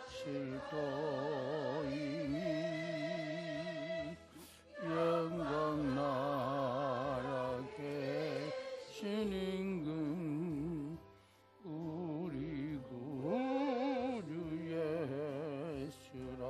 실도이니 영광 나라 계신 임금 우리 구주 예수라.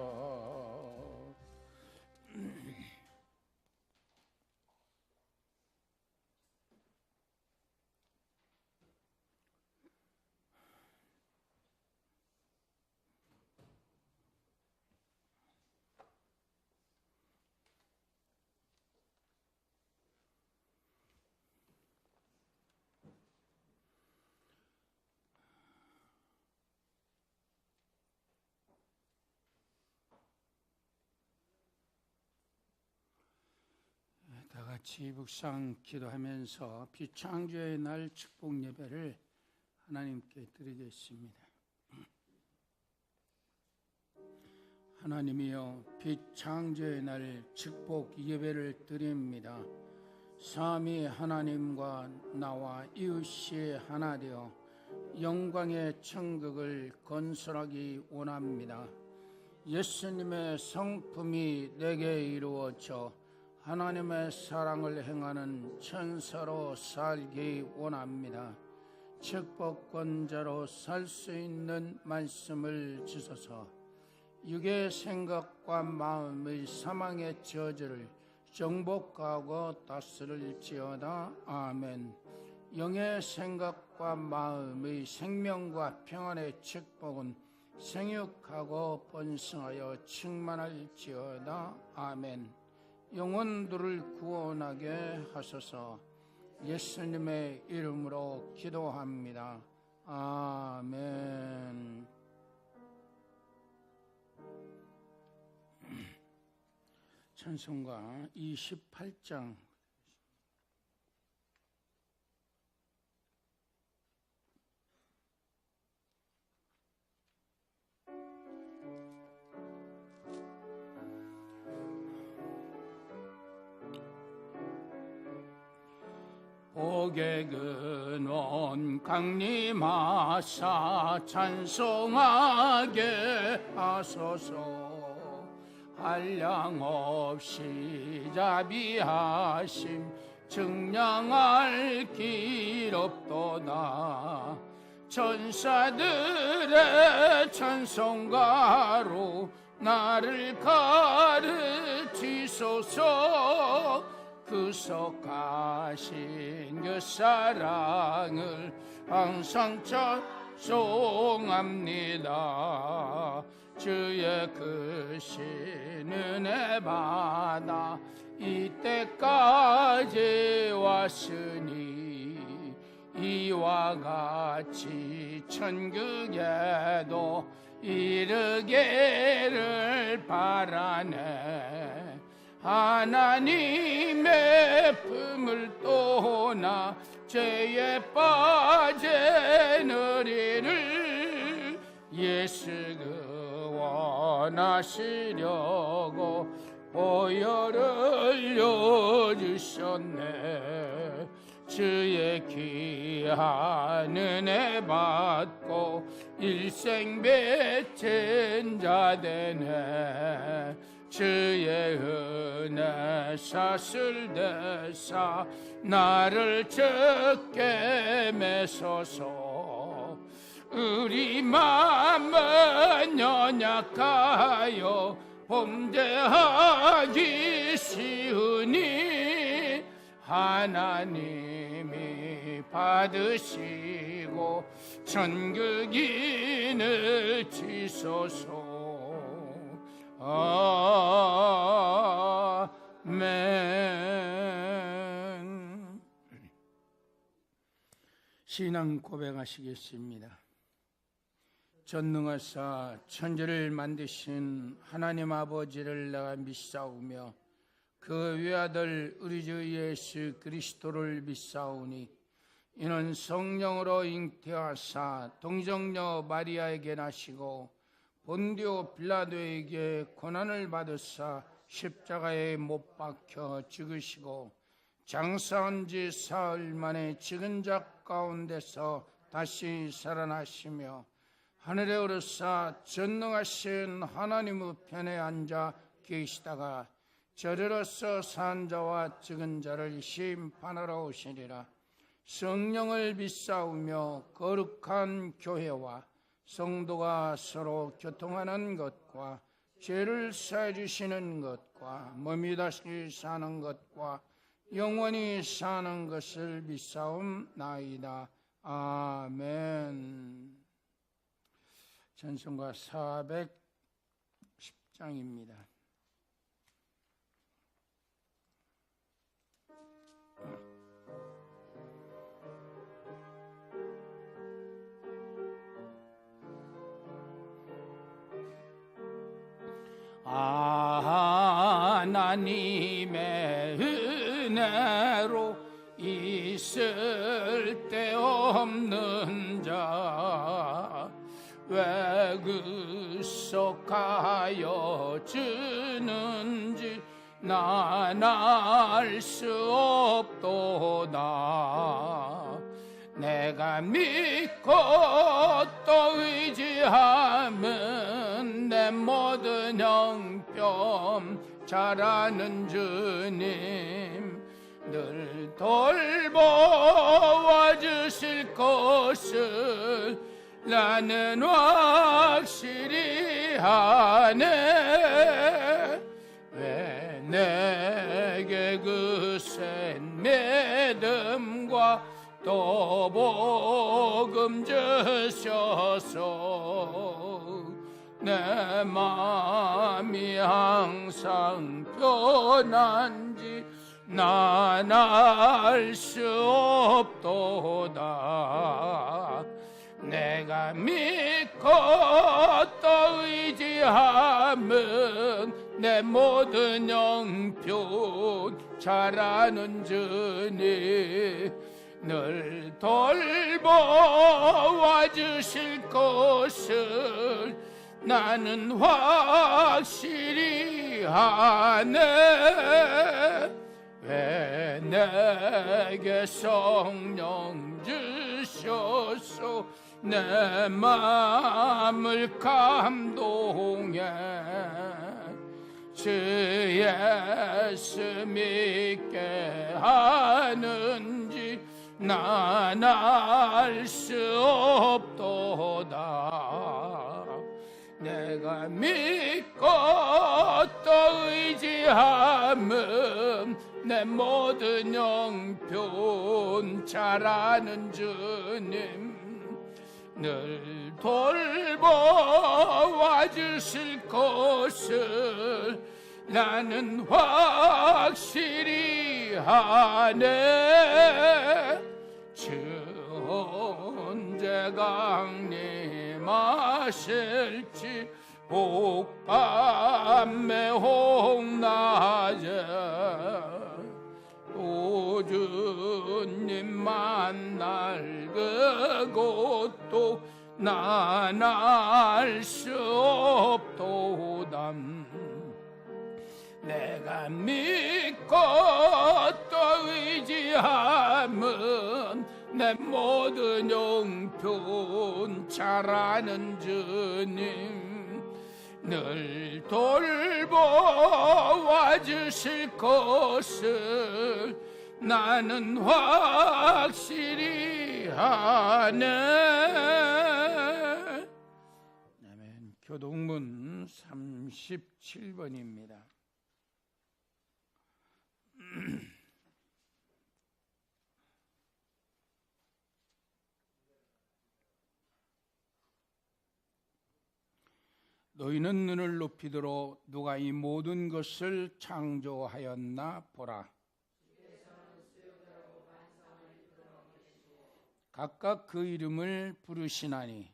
다 같이 묵상 기도하면서 빛창조의 날 축복 예배를 하나님께 드리겠습니다. 하나님이여, 빛창조의 날 축복 예배를 드립니다. 삼위 하나님과 나와 이웃이 하나 되어 영광의 천국을 건설하기 원합니다. 예수님의 성품이 내게 이루어져 하나님의 사랑을 행하는 천사로 살기 원합니다. 축복권자로 살 수 있는 말씀을 주소서. 육의 생각과 마음의 사망의 저주를 정복하고 다스릴지어다. 아멘. 영의 생각과 마음의 생명과 평안의 축복은 생육하고 번성하여 충만할지어다. 아멘. 영혼들을 구원하게 하소서. 예수님의 이름으로 기도합니다. 아멘. 찬송가 28장 복의 근원 강림하사 찬송하게 하소서. 한량없이 자비하심 증량할 길 없도다. 천사들의 찬송가로 나를 가르치소서. 구속하신 그 사랑을 항상 찬송합니다. 주의 크신 은혜 받아 이때까지 왔으니 이와 같이 천국에도 이르기를 바라네. 하나님의 품을 떠나 죄에 빠진 우리를 예수 원하시려고 보혈을 흘려주셨네. 주의 귀한 은혜 받고 일생 빚진 자 되네. 주의 은혜 사슬대사 나를 적게 메소서. 우리 마음은 연약하여 범죄하기 쉬우니 하나님이 받으시고 천국인을 지소서. 아멘. 신앙 고백하시겠습니다. 전능하사 천지를 만드신 하나님 아버지를 내가 믿사오며 그 외아들 우리 주 예수 그리스도를 믿사오니 이는 성령으로 잉태하사 동정녀 마리아에게 나시고 본디오 빌라도에게 고난을 받으사 십자가에 못 박혀 죽으시고 장사한 지 사흘 만에 죽은 자 가운데서 다시 살아나시며 하늘에 오르사 전능하신 하나님의 편에 앉아 계시다가 저리로서 산 자와 죽은 자를 심판하러 오시리라. 성령을 믿사오며 거룩한 교회와 성도가 서로 교통하는 것과 죄를 사해 주시는 것과 몸이 다시 사는 것과 영원히 사는 것을 믿사옵나이다. 아멘. 찬송가 410장입니다. 하나님의 은혜로 있을 데 없는 자 왜 그 속하여 주는지 난 알 수 없도다. 내가 믿고 또 의지하면 내 모든 형편 잘 아는 주님 늘 돌보아 주실 것을 나는 확실히 아네. 왜 내게 그 센 믿음과 또 복음 주셔서 내 마음이 항상 편한지 난 알 수 없도다. 내가 믿고 또 의지하면 내 모든 형편 잘 아는 주님 늘 돌보아 주실 것을 나는 확실히 아네. 왜 내게 성령 주셔서 내 마음을 감동해 주 예수 믿게 하는지 난 알 수 없도다. 내가 믿고 또 의지하면 내 모든 형편 잘 아는 주님 늘 돌보아 주실 것을 나는 확실히 아네. 주 언제 강림하실지 혹밤에 혹낮에 또 주님 만날 그것도 난 알 수 없도다. 내가 믿고 또 의지하면 내 모든 형편 잘 아는 주님 늘 돌보아 주실 것을 나는 확실히 아네. 아멘. 교동문 37번입니다. 너희는 눈을 높이도록 누가 이 모든 것을 창조하였나 보라. 각각 그 이름을 부르시나니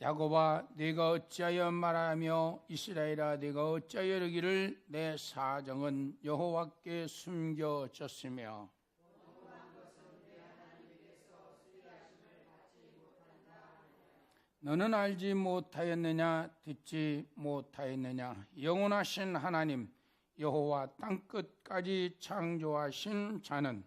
야곱아 네가 어찌하여 말하며 이스라엘아 네가 어찌하여 이르기를 내 사정은 여호와께 숨겨졌으며 너는 알지 못하였느냐 듣지 못하였느냐. 영원하신 하나님 여호와 땅끝까지 창조하신 자는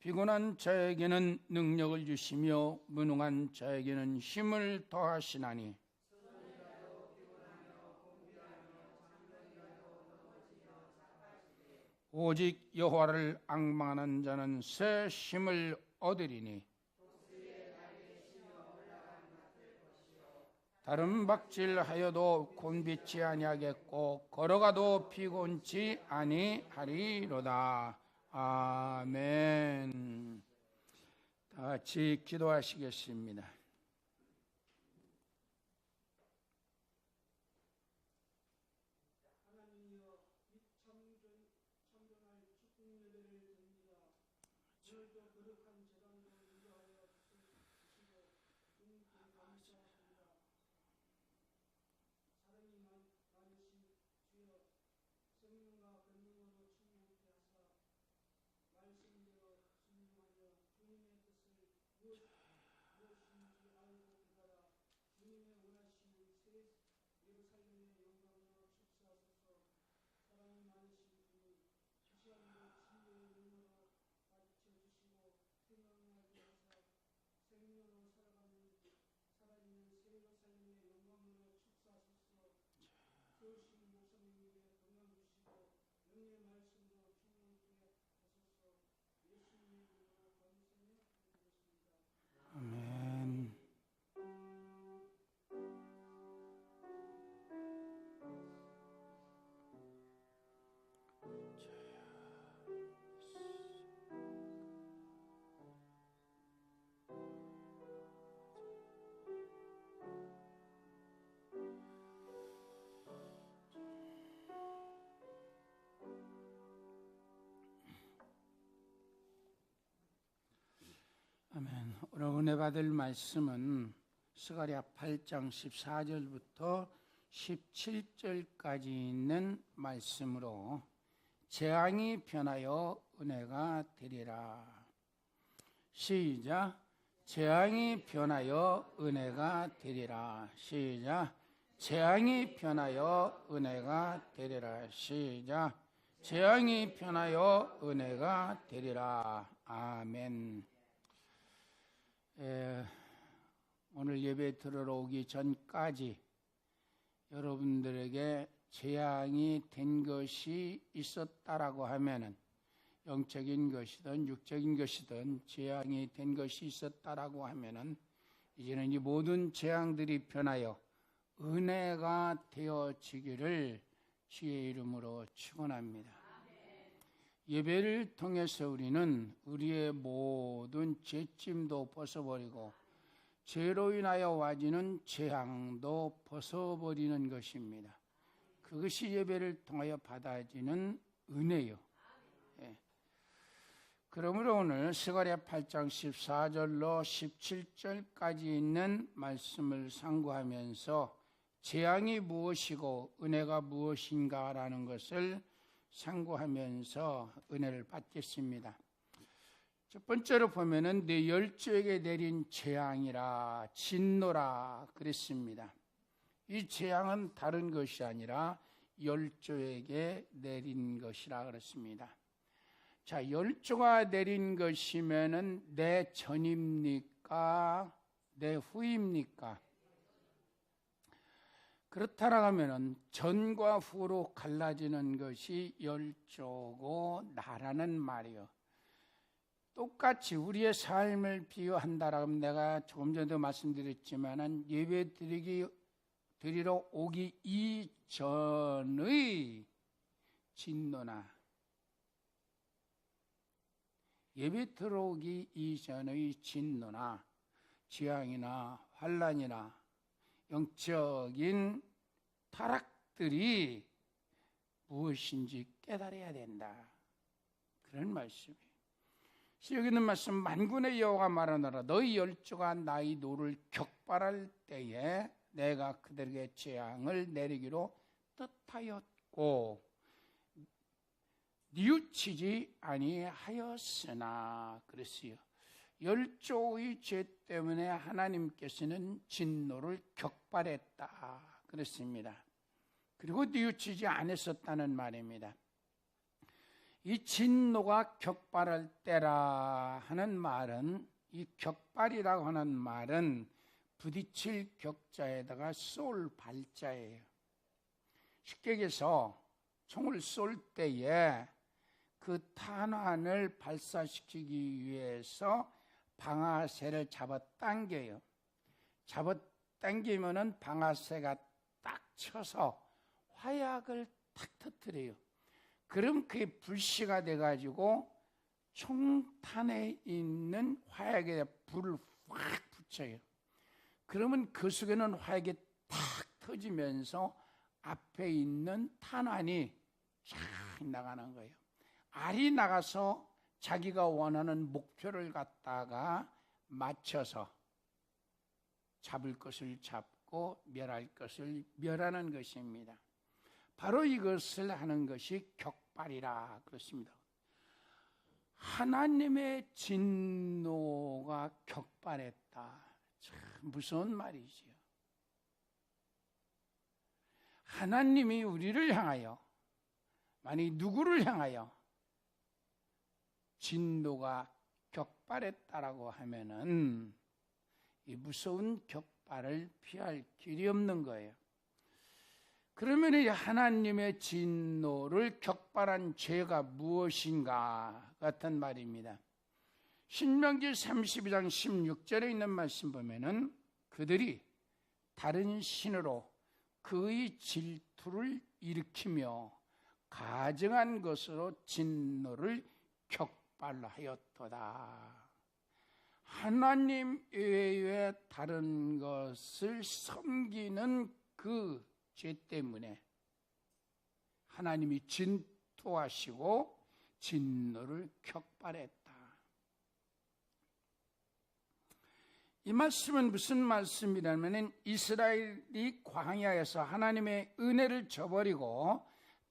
피곤한 자에게는 능력을 주시며 무능한 자에게는 힘을 더하시나니 오직 여호와를 앙망하는 자는 새 힘을 얻으리니 다른 박질하여도 곤비치 아니하겠고 걸어가도 피곤치 아니하리로다. 아멘. 다 같이 기도하시겠습니다. 아멘. 아멘. 오늘 은혜 받을 말씀은 스가랴 8장 14절부터 17절까지 있는 말씀으로 재앙이 변하여 은혜가 되리라. 시작. 재앙이 변하여 은혜가 되리라. 시작. 재앙이 변하여 은혜가 되리라. 시작. 재앙이 변하여 은혜가 되리라. 아멘. 오늘 예배 들으러 오기 전까지 여러분들에게 재앙이 된 것이 있었다라고 하면은 영적인 것이든 육적인 것이든 재앙이 된 것이 있었다라고 하면은 이제는 이 모든 재앙들이 변하여 은혜가 되어지기를 주의 이름으로 축원합니다. 예배를 통해서 우리는 우리의 모든 죄짐도 벗어버리고 죄로 인하여 와지는 재앙도 벗어버리는 것입니다. 그것이 예배를 통하여 받아지는 은혜요. 예. 그러므로 오늘 스가랴 8장 14절로 17절까지 있는 말씀을 상고하면서 재앙이 무엇이고 은혜가 무엇인가라는 것을 상고하면서 은혜를 받겠습니다. 첫 번째로 보면은 내 열조에게 내린 재앙이라 진노라 그랬습니다. 이 재앙은 다른 것이 아니라 열조에게 내린 것이라 그랬습니다. 자, 열조가 내린 것이면은 내 전입니까? 내 후입니까? 그렇다라 하면은 전과 후로 갈라지는 것이 열조고 나라는 말이요. 똑같이 우리의 삶을 비유한다라고 하면 내가 조금 전에도 말씀드렸지만은 예배 드리러 오기 이전의 진노나 예배 들어오기 이전의 진노나 재앙이나 환난이나 영적인 타락들이 무엇인지 깨달아야 된다. 그런 말씀이에요. 여기 있는 말씀 만군의 여호와가 말하노라 너희 열조가 나의 노를 격발할 때에 내가 그들에게 재앙을 내리기로 뜻하였고 뉘우치지 아니하였으나 그랬어요. 열조의 죄 때문에 하나님께서는 진노를 격발했다 그랬습니다. 그리고 뉘우치지 않았었다는 말입니다. 이 진노가 격발할 때라 하는 말은, 이 격발이라고 하는 말은 부딪힐 격자에다가 쏠 발자예요. 쉽게 얘기해서 총을 쏠 때에 그 탄환을 발사시키기 위해서 방아쇠를 잡아당겨요. 잡아당기면은 방아쇠가 딱 쳐서 화약을 탁 터뜨려요. 그럼 그게 불씨가 돼가지고 총탄에 있는 화약에 불을 확 붙여요. 그러면 그 속에는 화약이 탁 터지면서 앞에 있는 탄환이 쫙 나가는 거예요. 알이 나가서 자기가 원하는 목표를 갖다가 맞춰서 잡을 것을 잡고 멸할 것을 멸하는 것입니다. 바로 이것을 하는 것이 격발이라 그렇습니다. 하나님의 진노가 격발했다. 참 무서운 말이지요. 하나님이 우리를 향하여, 만약 누구를 향하여 진노가 격발했다라고 하면은 이 무서운 격발을 피할 길이 없는 거예요. 그러면 이 하나님의 진노를 격발한 죄가 무엇인가 같은 말입니다. 신명기 32장 16절에 있는 말씀 보면은 그들이 다른 신으로 그의 질투를 일으키며 가증한 것으로 진노를 격발하였도다. 하나님 외에 다른 것을 섬기는 그 죄 때문에 하나님이 진토하시고 진노를 격발했다. 이 말씀은 무슨 말씀이냐면 이스라엘이 광야에서 하나님의 은혜를 저버리고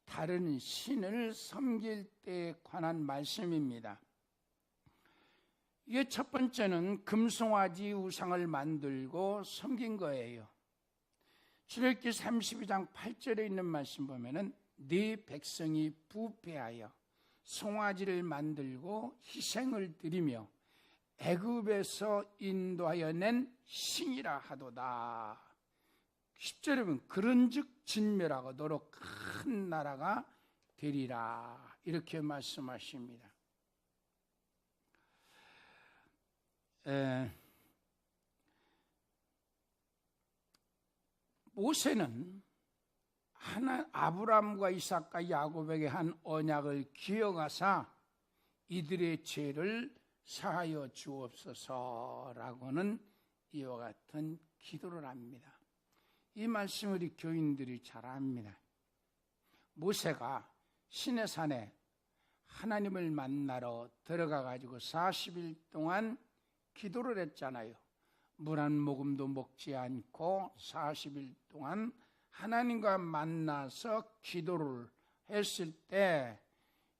다른 신을 섬길 때에 관한 말씀입니다. 이게 첫 번째는 금송아지 우상을 만들고 섬긴 거예요. 출애굽기 32장 8절에 있는 말씀 보면은 네 백성이 부패하여 송아지를 만들고 희생을 드리며 애굽에서 인도하여 낸 신이라 하도다. 10절에 보면 그런즉 진멸하고 너로 큰 나라가 되리라 이렇게 말씀하십니다. 모세는 아브라함과 이삭과 야곱에게 한 언약을 기억하사 이들의 죄를 사하여 주옵소서라고는 이와 같은 기도를 합니다. 이 말씀을 우리 교인들이 잘 압니다. 모세가 시내산에 하나님을 만나러 들어가 가지고 40일 동안 기도를 했잖아요. 물 한 모금도 먹지 않고 40일 동안 하나님과 만나서 기도를 했을 때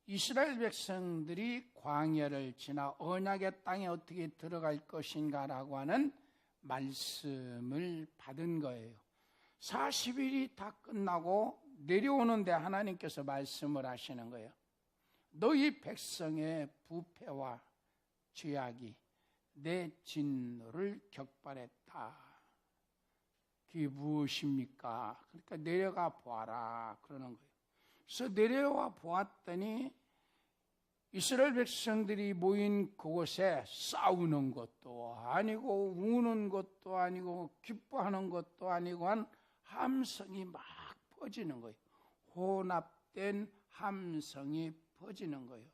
이스라엘 백성들이 광야를 지나 언약의 땅에 어떻게 들어갈 것인가라고 하는 말씀을 받은 거예요. 40일이 다 끝나고 내려오는데 하나님께서 말씀을 하시는 거예요. 너희 백성의 부패와 죄악이 내 진노를 격발했다. 그게 무엇입니까? 그러니까 내려가 보아라 그러는 거예요. 그래서 내려와 보았더니 이스라엘 백성들이 모인 그곳에 싸우는 것도 아니고 우는 것도 아니고 기뻐하는 것도 아니고 한 함성이 막 퍼지는 거예요. 혼합된 함성이 퍼지는 거예요.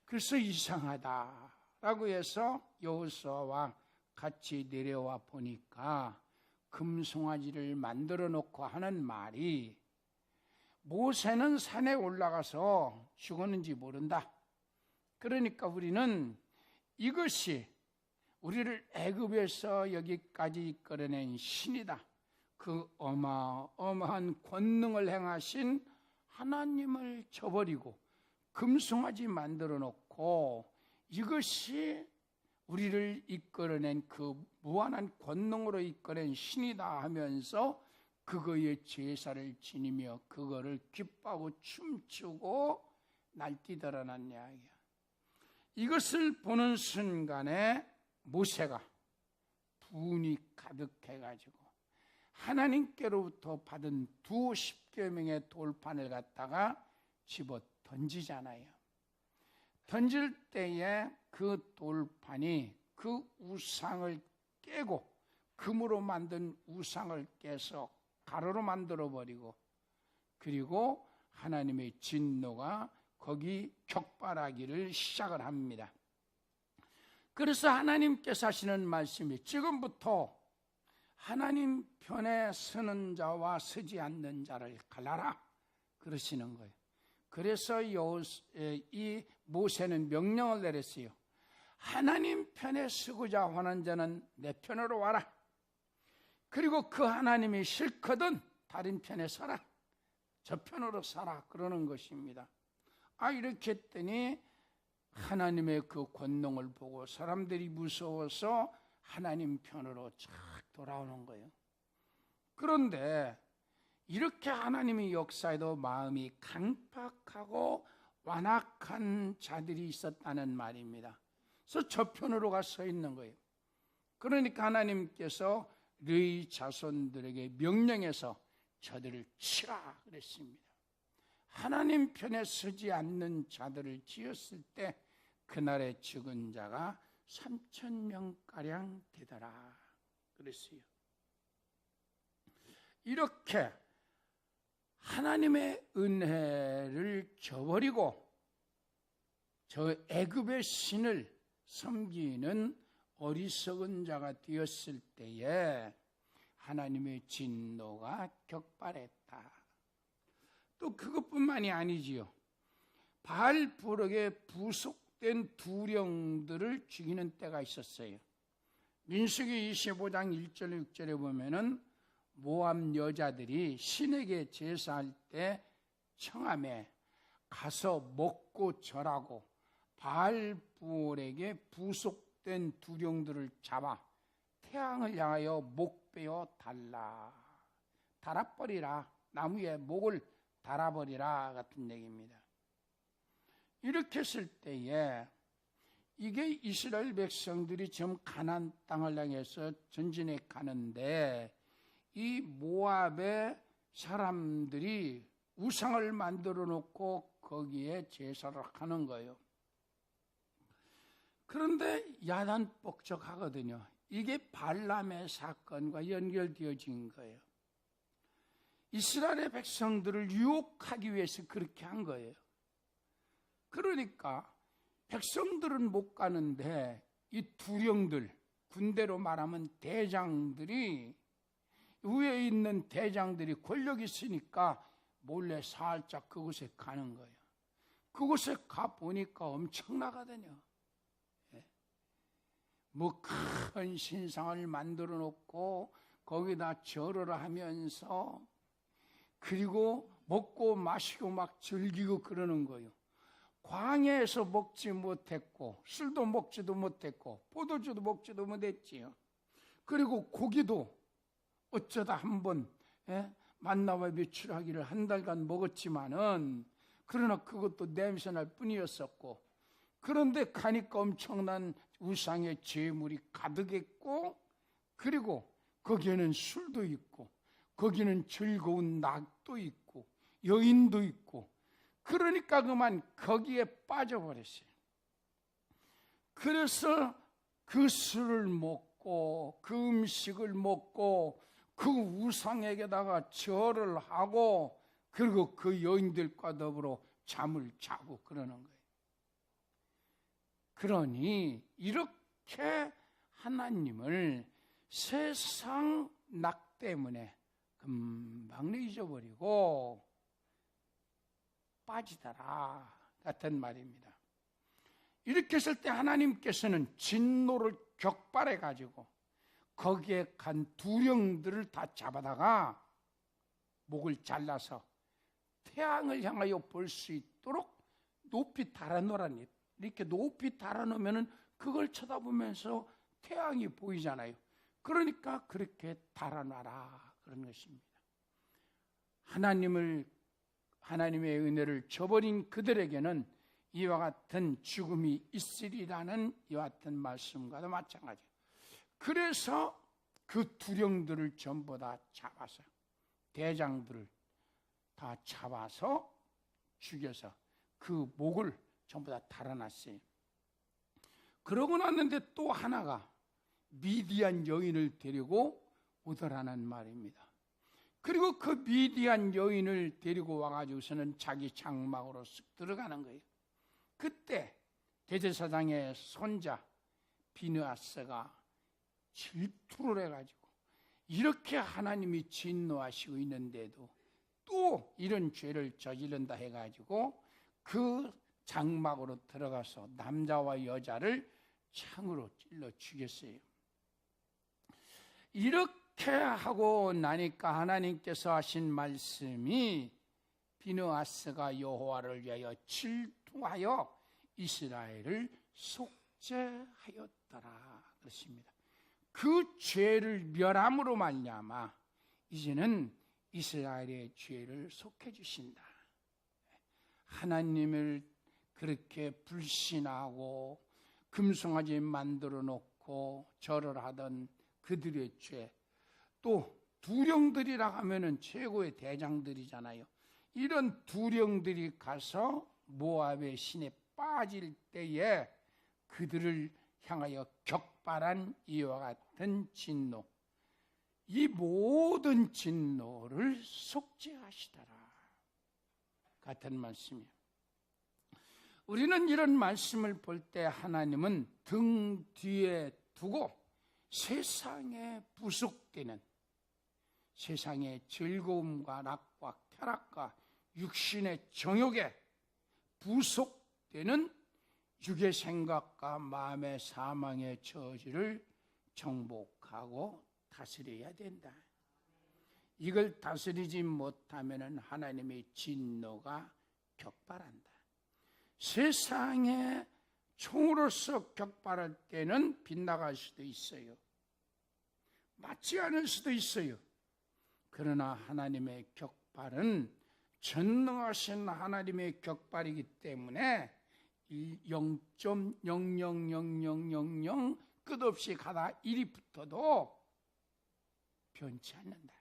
그래서 이상하다라고 해서 여호수아와 같이 내려와 보니까 금송아지를 만들어 놓고 하는 말이 모세는 산에 올라가서 죽었는지 모른다. 그러니까 우리는 이것이 우리를 애굽에서 여기까지 이끌어낸 신이다. 그 어마어마한 권능을 행하신 하나님을 저버리고 금송아지 만들어 놓고 이것이 우리를 이끌어낸 그 무한한 권능으로 이끌어낸 신이다 하면서 그거의 제사를 지니며 그거를 기뻐하고 춤추고 날뛰더라는 이야기야. 이것을 보는 순간에 모세가 분이 가득해가지고 하나님께로부터 받은 두 십계명의 돌판을 갖다가 집어 던지잖아요. 던질 때에 그 돌판이 그 우상을 깨고 금으로 만든 우상을 깨서 가루로 만들어버리고, 그리고 하나님의 진노가 거기 격발하기를 시작을 합니다. 그래서 하나님께서 하시는 말씀이 지금부터 하나님 편에 서는 자와 서지 않는 자를 갈라라 그러시는 거예요. 그래서 이 모세는 명령을 내렸어요. 하나님 편에 서고자 하는 자는 내 편으로 와라. 그리고 그 하나님이 싫거든 다른 편에 서라. 저 편으로 서라 그러는 것입니다. 이렇게 했더니 하나님의 그 권능을 보고 사람들이 무서워서 하나님 편으로 쫙 돌아오는 거예요. 그런데 이렇게 하나님의 역사에도 마음이 강팍하고 완악한 자들이 있었다는 말입니다. 그래서 저 편으로 가 서 있는 거예요. 그러니까 하나님께서 르이 자손들에게 명령해서 저들을 치라 그랬습니다. 하나님 편에 서지 않는 자들을 치었을 때 그날의 죽은 자가 3,000명가량 되더라 그랬어요. 이렇게 하나님의 은혜를 저버리고 저 애굽의 신을 섬기는 어리석은 자가 되었을 때에 하나님의 진노가 격발했다. 또 그것뿐만이 아니지요. 바알브럭에 부속된 두령들을 죽이는 때가 있었어요. 민수기 25장 1절 6절에 보면은 모압 여자들이 신에게 제사할 때 청함에 가서 먹고 절하고 바알브올에게 부속된 두령들을 잡아 태양을 향하여 목 베어 달아버리라. 나무에 목을 달아버리라 같은 얘기입니다. 이렇게 했을 때에 이게 이스라엘 백성들이 지금 가나안 땅을 향해서 전진해 가는데 이 모압의 사람들이 우상을 만들어 놓고 거기에 제사를 하는 거예요. 그런데 야단뻑적하거든요. 이게 발람의 사건과 연결되어진 거예요. 이스라엘의 백성들을 유혹하기 위해서 그렇게 한 거예요. 그러니까 백성들은 못 가는데 이 두령들, 군대로 말하면 대장들이, 위에 있는 대장들이 권력이 있으니까 몰래 살짝 그곳에 가는 거예요. 그곳에 가보니까 엄청나거든요. 뭐 큰 신상을 만들어 놓고 거기다 절을 하면서 그리고 먹고 마시고 막 즐기고 그러는 거예요. 광야에서 먹지 못했고 술도 먹지도 못했고 포도주도 먹지도 못했지요. 그리고 고기도 어쩌다 한번 만나와 매출하기를 한 달간 먹었지만은 그러나 그것도 냄새날 뿐이었었고, 그런데 가니까 엄청난 우상의 제물이 가득했고, 그리고 거기에는 술도 있고 거기는 즐거운 낙도 있고 여인도 있고, 그러니까 그만 거기에 빠져버렸어요. 그래서 그 술을 먹고 그 음식을 먹고 그 우상에게다가 절을 하고 그리고 그 여인들과 더불어 잠을 자고 그러는 거예요. 그러니 이렇게 하나님을 세상 낙 때문에 금방 잊어버리고 빠지더라 같은 말입니다. 이렇게 했을 때 하나님께서는 진노를 격발해 가지고 거기에 간 두령들을 다 잡아다가 목을 잘라서 태양을 향하여 볼 수 있도록 높이 달아놓으라니. 이렇게 높이 달아놓으면 그걸 쳐다보면서 태양이 보이잖아요. 그러니까 그렇게 달아놔라 그런 것입니다. 하나님을 하나님의 은혜를 저버린 그들에게는 이와 같은 죽음이 있으리라는 이와 같은 말씀과도 마찬가지예요. 그래서 그 두령들을 전부 다 잡아서, 대장들을 다 잡아서 죽여서 그 목을 전부 다 달아났어요. 그러고 났는데 또 하나가 미디안 여인을 데리고 오더라는 말입니다. 그리고 그 미디안 여인을 데리고 와가지고서는 자기 장막으로 쓱 들어가는 거예요. 그때 대제사장의 손자 비느하스가 질투를 해가지고, 이렇게 하나님이 진노하시고 있는데도 또 이런 죄를 저지른다 해가지고 그 장막으로 들어가서 남자와 여자를 창으로 찔러 죽였어요. 이렇게 하고 나니까 하나님께서 하신 말씀이 비느하스가 여호와를 위하여 질투하여 이스라엘을 속죄하였더라 그렇습니다. 그 죄를 멸함으로 말미암아 이제는 이스라엘의 죄를 속해 주신다. 하나님을 그렇게 불신하고 금송아지 만들어 놓고 절을 하던 그들의 죄, 또 두령들이라 하면은 최고의 대장들이잖아요. 이런 두령들이 가서 모압의 신에 빠질 때에 그들을 향하여 격발한 이와 같은 진노, 이 모든 진노를 속죄하시더라 같은 말씀이에요. 우리는 이런 말씀을 볼 때 하나님은 등 뒤에 두고 세상에 부속되는, 세상의 즐거움과 낙과 쾌락과 육신의 정욕에 부속되는 육의 생각과 마음의 사망의 저주를 정복하고 다스려야 된다. 이걸 다스리지 못하면 하나님의 진노가 격발한다. 세상에 총으로서 격발할 때는 빗나갈 수도 있어요. 맞지 않을 수도 있어요. 그러나 하나님의 격발은 전능하신 하나님의 격발이기 때문에 이 0.000000 끝없이 가다 1이 붙어도 변치 않는다.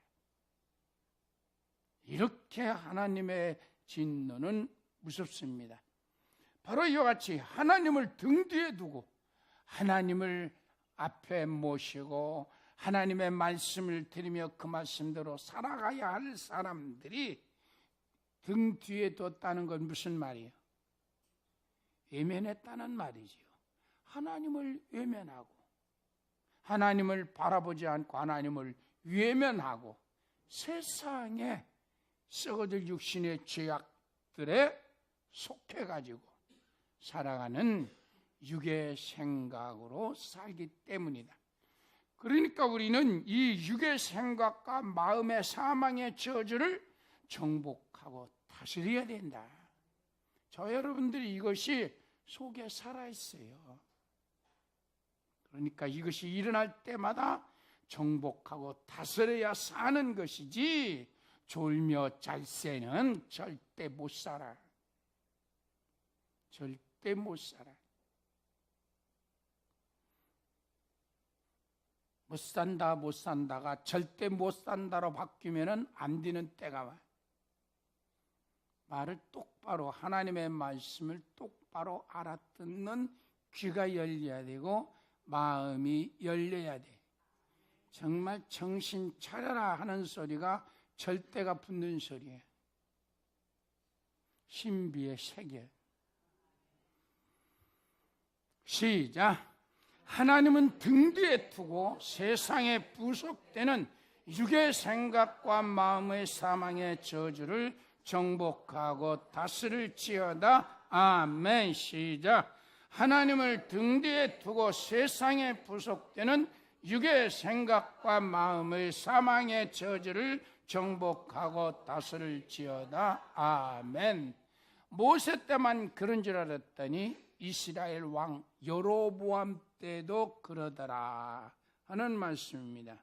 이렇게 하나님의 진노는 무섭습니다. 바로 이와 같이 하나님을 등 뒤에 두고 하나님을 앞에 모시고 하나님의 말씀을 들으며 그 말씀대로 살아가야 할 사람들이 등 뒤에 뒀다는 건 무슨 말이에요? 외면했다는 말이지요. 하나님을 외면하고 하나님을 바라보지 않고 하나님을 외면하고 세상에 썩어질 육신의 죄악들에 속해가지고 살아가는 육의 생각으로 살기 때문이다. 그러니까 우리는 이 육의 생각과 마음의 사망의 저주를 정복하고 다스려야 된다. 저 여러분들이 이것이 속에 살아있어요. 그러니까 이것이 일어날 때마다 정복하고 다스려야 사는 것이지 졸며 잘 새는 절대 못 살아. 절대 못 살아. 못 산다가 절대 못 산다로 바뀌면은 안 되는 때가 와. 말을 똑바로, 하나님의 말씀을 똑바로 알아듣는 귀가 열려야 되고 마음이 열려야 돼. 정말 정신 차려라 하는 소리가 절대가 붙는 소리예요. 신비의 세계. 시작. 하나님은 등 뒤에 두고 세상에 부속되는 육의 생각과 마음의 사망의 저주를 정복하고 다스릴지어다. 아멘. 시작. 하나님을 등 뒤에 두고 세상에 부속되는 육의 생각과 마음의 사망의 저주를 정복하고 다스릴지어다. 아멘. 모세 때만 그런 줄 알았더니 이스라엘 왕 여로보암 때도 그러더라 하는 말씀입니다.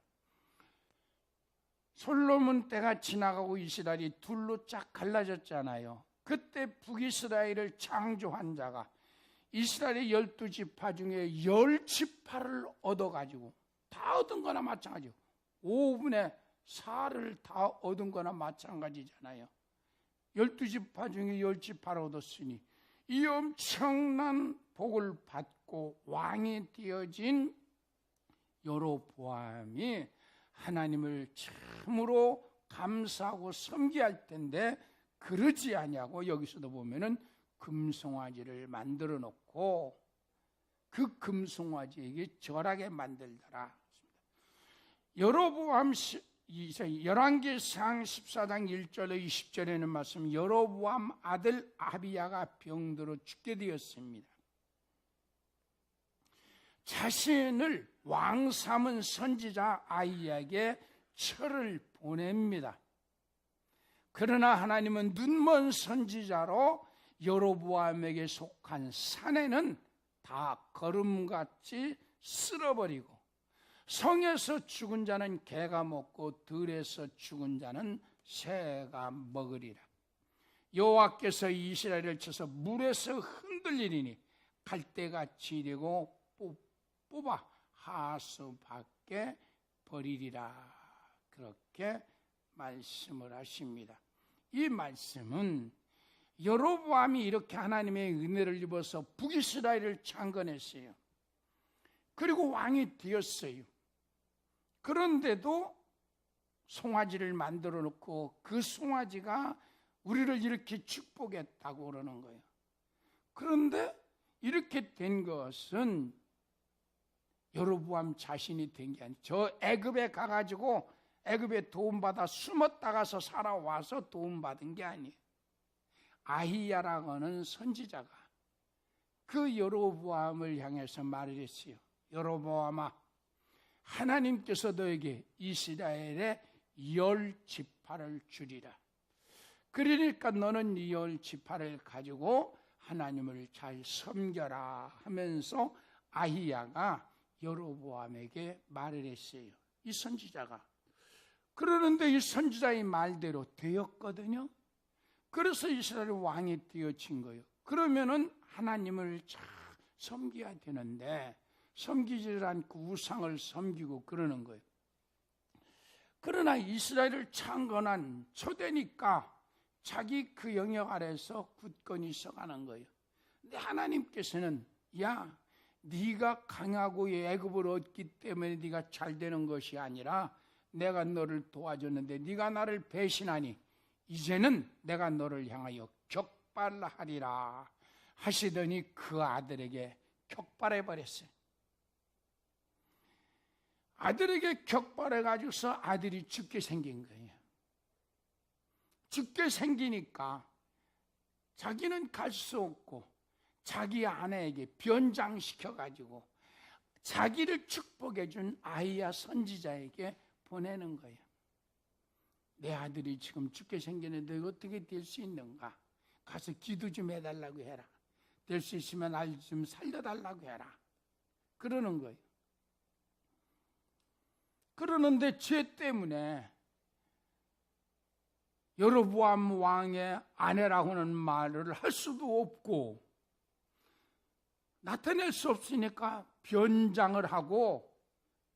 솔로몬 때가 지나가고 이스라엘이 둘로 쫙 갈라졌잖아요. 그때 북이스라엘을 창조한 자가 이스라엘의 12지파 중에 10지파를 얻어가지고, 다 얻은 거나 마찬가지고 5분의 4를 다 얻은 거나 마찬가지잖아요. 12지파 중에 10지파를 얻었으니 이 엄청난 복을 받고 왕이 되어진 여로보암이 하나님을 참으로 감사하고 섬겨야 할 텐데 그러지 아니하고, 여기서도 보면은 금송아지를 만들어 놓고 그 금송아지에게 절하게 만들더라. 여로보암 열왕기상 14장 1절에 20절에는 말씀, 여로보암 아들 아비야가 병들어 죽게 되었습니다. 자신을 왕 삼은 선지자 아이야에게 철을 보냅니다. 그러나 하나님은 눈먼 선지자로 여로보암에게 속한 사내는 다 거름같이 쓸어버리고, 성에서 죽은 자는 개가 먹고 들에서 죽은 자는 새가 먹으리라. 여호와께서 이스라엘을 쳐서 물에서 흔들리니 갈대가 지리고 뽑아 하수 밖에 버리리라. 그렇게 말씀을 하십니다. 이 말씀은 여로보암이 이렇게 하나님의 은혜를 입어서 북이스라엘을 창건했어요. 그리고 왕이 되었어요. 그런데도 송아지를 만들어 놓고 그 송아지가 우리를 이렇게 축복했다고 그러는 거예요. 그런데 이렇게 된 것은 여로보암 자신이 된 게 아니에요. 저 애굽에 가가지고 애굽에 도움받아 숨었다가서 살아와서 도움받은 게 아니에요. 아히야라고 하는 선지자가 그 여로보암을 향해서 말을 했어요. 여로보암아, 하나님께서 너에게 이스라엘의 10지파를 주리라. 그러니까 너는 이 10지파를 가지고 하나님을 잘 섬겨라 하면서 아히야가 여로보암에게 말을 했어요. 이 선지자가. 그러는데 이 선지자의 말대로 되었거든요. 그래서 이스라엘 왕이 되어진 거예요. 그러면은 하나님을 잘 섬겨야 되는데 섬기지 않고 우상을 섬기고 그러는 거예요. 그러나 이스라엘을 창건한 초대니까 자기 그 영역 아래에서 굳건히 서가는 거예요. 근데 하나님께서는 야, 네가 강하고 애굽을 얻기 때문에 네가 잘 되는 것이 아니라 내가 너를 도와줬는데 네가 나를 배신하니 이제는 내가 너를 향하여 격발하리라 하시더니 그 아들에게 격발해버렸어요. 아들에게 격발해가지고서 아들이 죽게 생긴 거예요. 죽게 생기니까 자기는 갈 수 없고 자기 아내에게 변장시켜가지고 자기를 축복해준 아히야 선지자에게 보내는 거예요. 내 아들이 지금 죽게 생겼는데 어떻게 될 수 있는가? 가서 기도 좀 해달라고 해라. 될 수 있으면 날 좀 살려달라고 해라. 그러는 거예요. 그러는데 죄 때문에 여로보암 왕의 아내라고 하는 말을 할 수도 없고 나타낼 수 없으니까 변장을 하고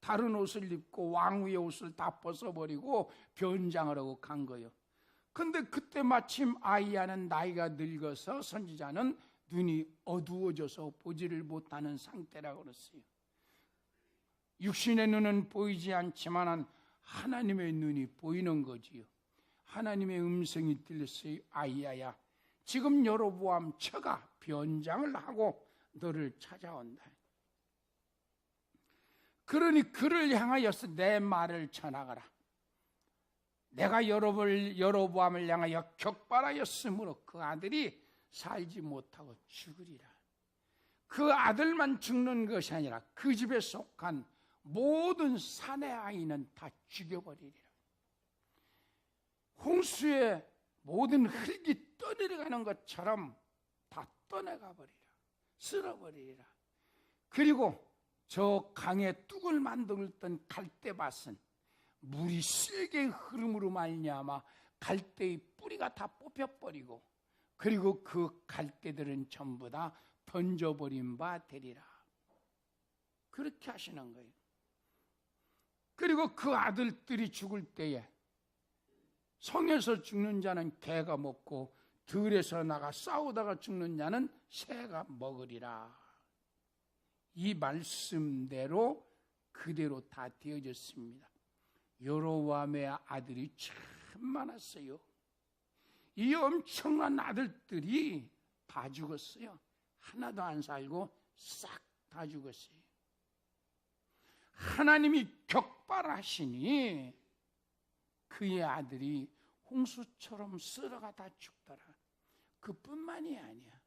다른 옷을 입고 왕후의 옷을 다 벗어버리고 변장을 하고 간 거예요. 근데 그때 마침 아히야는 나이가 늙어서 선지자는 눈이 어두워져서 보지를 못하는 상태라고 그랬어요. 육신의 눈은 보이지 않지만 하나님의 눈이 보이는 거지요. 하나님의 음성이 들렸어요. 아히야야, 지금 여로보암 처가 변장을 하고 너를 찾아온다. 그러니 그를 향하여서 내 말을 전하거라. 내가 여로보암을 향하여 격발하였으므로 그 아들이 살지 못하고 죽으리라. 그 아들만 죽는 것이 아니라 그 집에 속한 모든 사내 아이는 다 죽여버리리라. 홍수에 모든 흙이 떠내려가는 것처럼 다 떠내가 버리라. 쓸어버리리라. 그리고 저 강에 뚝을 만들었던 갈대밭은 물이 세게 흐름으로 말미암아 갈대의 뿌리가 다 뽑혀버리고 그리고 그 갈대들은 전부 다 던져버린 바 되리라. 그렇게 하시는 거예요. 그리고 그 아들들이 죽을 때에 성에서 죽는 자는 개가 먹고 들에서 나가 싸우다가 죽는 자는 새가 먹으리라. 이 말씀대로 그대로 다 되어졌습니다. 여로보암의 아들이 참 많았어요. 이 엄청난 아들들이 다 죽었어요. 하나도 안 살고 싹 다 죽었어요. 하나님이 격발하시니 그의 아들이 홍수처럼 쓸어가 다 죽더라. 그뿐만이 아니야.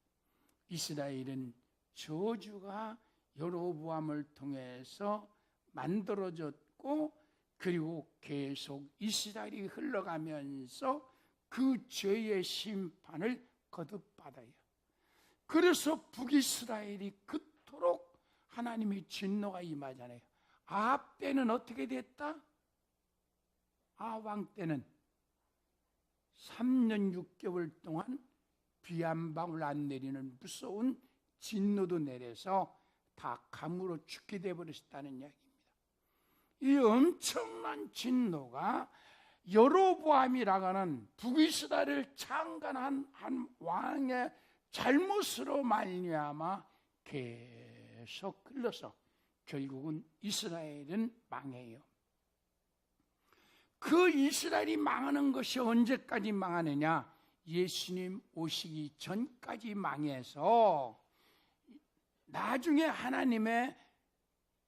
이스라엘은 저주가 여로보암을 통해서 만들어졌고 그리고 계속 이스라엘이 흘러가면서 그 죄의 심판을 거듭받아요. 그래서 북이스라엘이 그토록 하나님의 진노가 임하잖아요. 아합 때는 어떻게 됐다? 아합 왕 때는 3년 6개월 동안 비 한 방울 안 내리는 무서운 진노도 내려서 다 감으로 죽게 되어버렸다는 이야기입니다. 이 엄청난 진노가 여로보암이라고 하는 북이스라엘을 창간한 한 왕의 잘못으로 말미암아 계속 흘러서 결국은 이스라엘은 망해요. 그 이스라엘이 망하는 것이 언제까지 망하느냐? 예수님 오시기 전까지 망해서 나중에 하나님의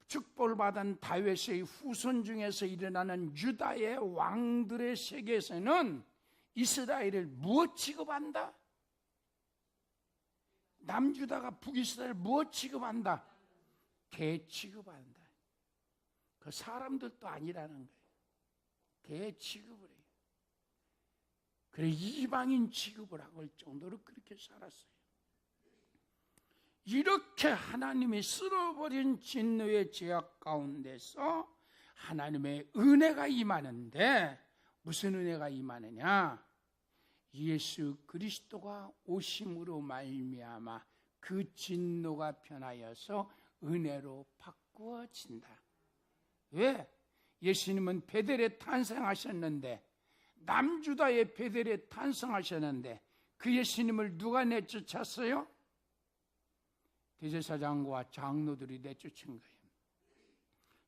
축복을 받은 다윗의 후손 중에서 일어나는 유다의 왕들의 세계에서는 이스라엘을 무엇 취급한다? 남유다가 북이스라엘을 무엇 취급한다? 개 취급한다. 그 사람들도 아니라는 거예요. 개 취급을 해요. 그래 이방인 취급을 하고 할 정도로 그렇게 살았어요. 이렇게 하나님이 쓸어버린 진노의 죄악 가운데서 하나님의 은혜가 임하는데 무슨 은혜가 임하느냐? 예수 그리스도가 오심으로 말미암아 그 진노가 변하여서 은혜로 바꾸어진다. 왜? 예수님은 베델에 탄생하셨는데 남주다의 베델에 탄생하셨는데 그 예수님을 누가 내쫓았어요? 대제사장과 장로들이 내쫓은 거예요.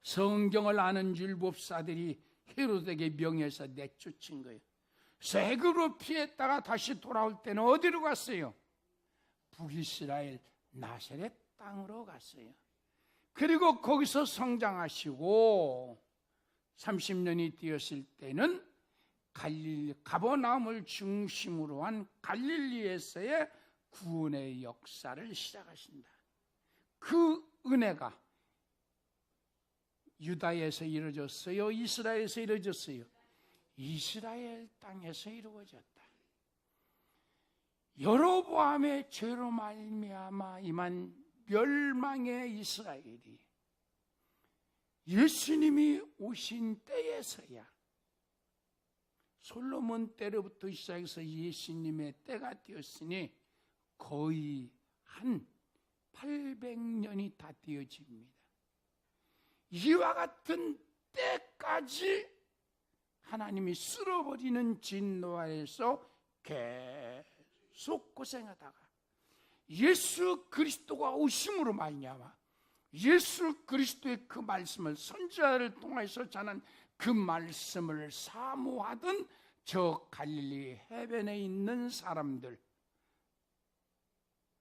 성경을 아는 율법사들이 헤롯에게 명해서 내쫓은 거예요. 세그로 피했다가 다시 돌아올 때는 어디로 갔어요? 북이스라엘 나사렛 땅으로 갔어요. 그리고 거기서 성장하시고 30년이 되었을 때는 가버나움을 중심으로 한 갈릴리에서의 구원의 역사를 시작하신다. 그 은혜가 유다에서 이루어졌어요? 이스라엘에서 이루어졌어요? 이스라엘 땅에서 이루어졌다. 여로보암의 죄로 말미암아 임한 멸망의 이스라엘이 예수님이 오신 때에서야 솔로몬 때로부터 시작해서 예수님의 때가 되었으니 거의 한 800년이 다 되어집니다. 이와 같은 때까지 하나님이 쓸어버리는 진노하에서 계속 고생하다가 예수 그리스도가 오심으로 말미암아 예수 그리스도의 그 말씀을 선지자를 통해서 전한 그 말씀을 사모하던 저 갈릴리 해변에 있는 사람들,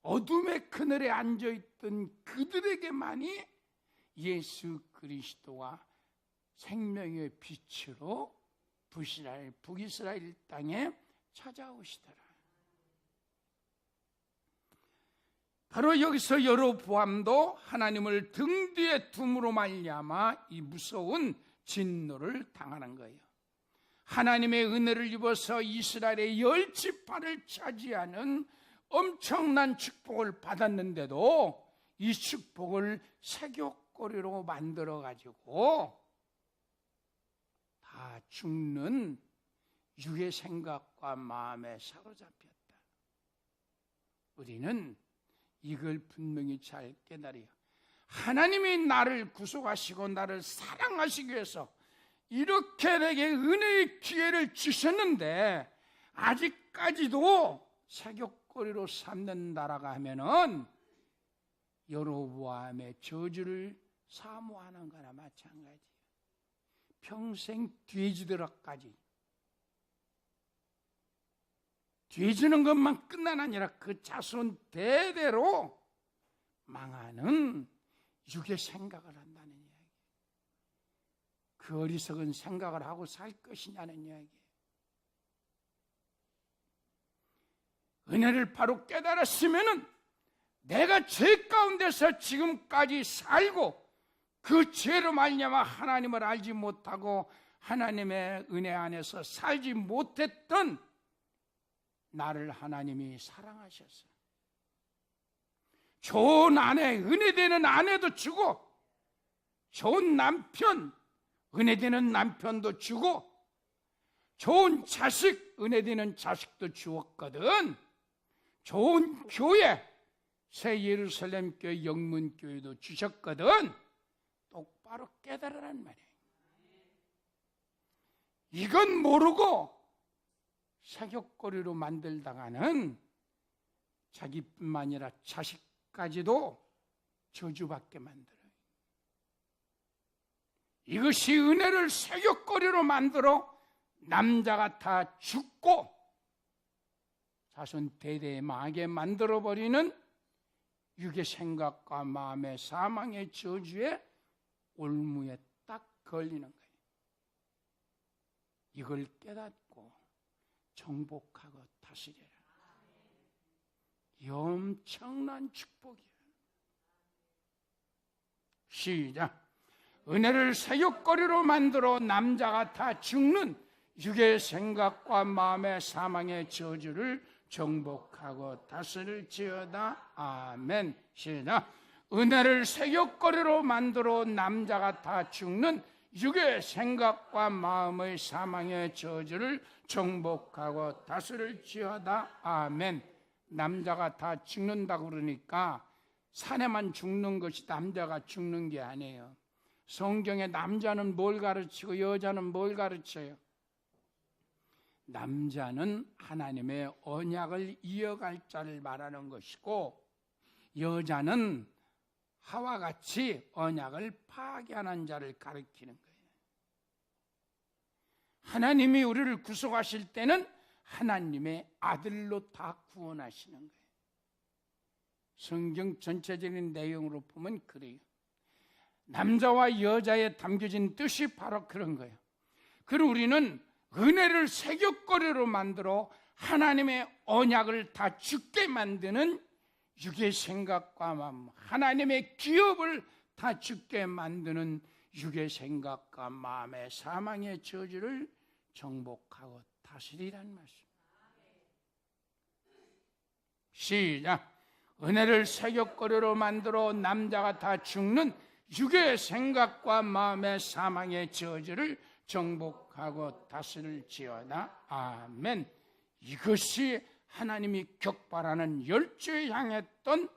어둠의 그늘에 앉아있던 그들에게만이 예수 그리스도가 생명의 빛으로 북이스라엘 땅에 찾아오시더라. 바로 여기서 여로보암도 하나님을 등 뒤에 둠으로 말미암아 이 무서운 진노를 당하는 거예요. 하나님의 은혜를 입어서 이스라엘의 10지파를 차지하는 엄청난 축복을 받았는데도 이 축복을 세교거리로 만들어가지고 다 다 죽는 육의 생각과 마음에 사로잡혔다. 우리는 이걸 분명히 잘 깨달아요. 하나님이 나를 구속하시고 나를 사랑하시기 위해서 이렇게 내게 은혜의 기회를 주셨는데 아직까지도 사격거리로 삼는다라고 하면은 여로보암의 저주를 사모하는 거나 마찬가지예요. 평생 뒤지도록까지 뒤지는 것만 끝난 아니라 그 자손 대대로 망하는 육의 생각을 한다는 이야기. 그 어리석은 생각을 하고 살 것이냐는 이야기. 은혜를 바로 깨달았으면은 내가 죄 가운데서 지금까지 살고 그 죄로 말미암아 하나님을 알지 못하고 하나님의 은혜 안에서 살지 못했던 나를 하나님이 사랑하셨어요. 좋은 아내, 은혜되는 아내도 주고 좋은 남편, 은혜되는 남편도 주고 좋은 자식, 은혜되는 자식도 주었거든. 좋은 교회, 새 예루살렘 교회 영문교회도 주셨거든. 똑바로 깨달으란 말이에요. 이건 모르고 사격거리로 만들다가는 자기뿐만 아니라 자식까지도 저주받게 만들어요. 이것이 은혜를 사격거리로 만들어 남자가 다 죽고 자손 대대에 망하게 만들어버리는 육의 생각과 마음의 사망의 저주에 올무에 딱 걸리는 거예요. 이걸 깨닫고 정복하고 다스리라. 이 엄청난 축복이에요. 시작. 은혜를 사육거리로 만들어 남자가 다 죽는 육의 생각과 마음의 사망의 저주를 정복하고 다스릴지어다. 아멘. 시작. 은혜를 사육거리로 만들어 남자가 다 죽는 육의 생각과 마음의 사망의 저주를 정복하고 다스릴지어다. 아멘. 남자가 다 죽는다고 그러니까 사내만 죽는 것이 남자가 죽는 게 아니에요. 성경에 남자는 뭘 가르치고 여자는 뭘 가르쳐요? 남자는 하나님의 언약을 이어갈 자를 말하는 것이고 여자는 하와 같이 언약을 파괴하는 자를 가리키는 거예요. 하나님이 우리를 구속하실 때는 하나님의 아들로 다 구원하시는 거예요. 성경 전체적인 내용으로 보면 그래요. 남자와 여자에 담겨진 뜻이 바로 그런 거예요. 그리고 우리는 은혜를 세격거리로 만들어 하나님의 언약을 다 죽게 만드는 육의 생각과 마음, 하나님의 기업을 다 죽게 만드는 육의 생각과 마음의 사망의 저주를 정복하고 다스리란 말씀. 시작. 은혜를 세격거리로 만들어 남자가 다 죽는 육의 생각과 마음의 사망의 저주를 정복하고 다스릴지어다. 아멘. 이것이 하나님이 격발하는 열주에 향했던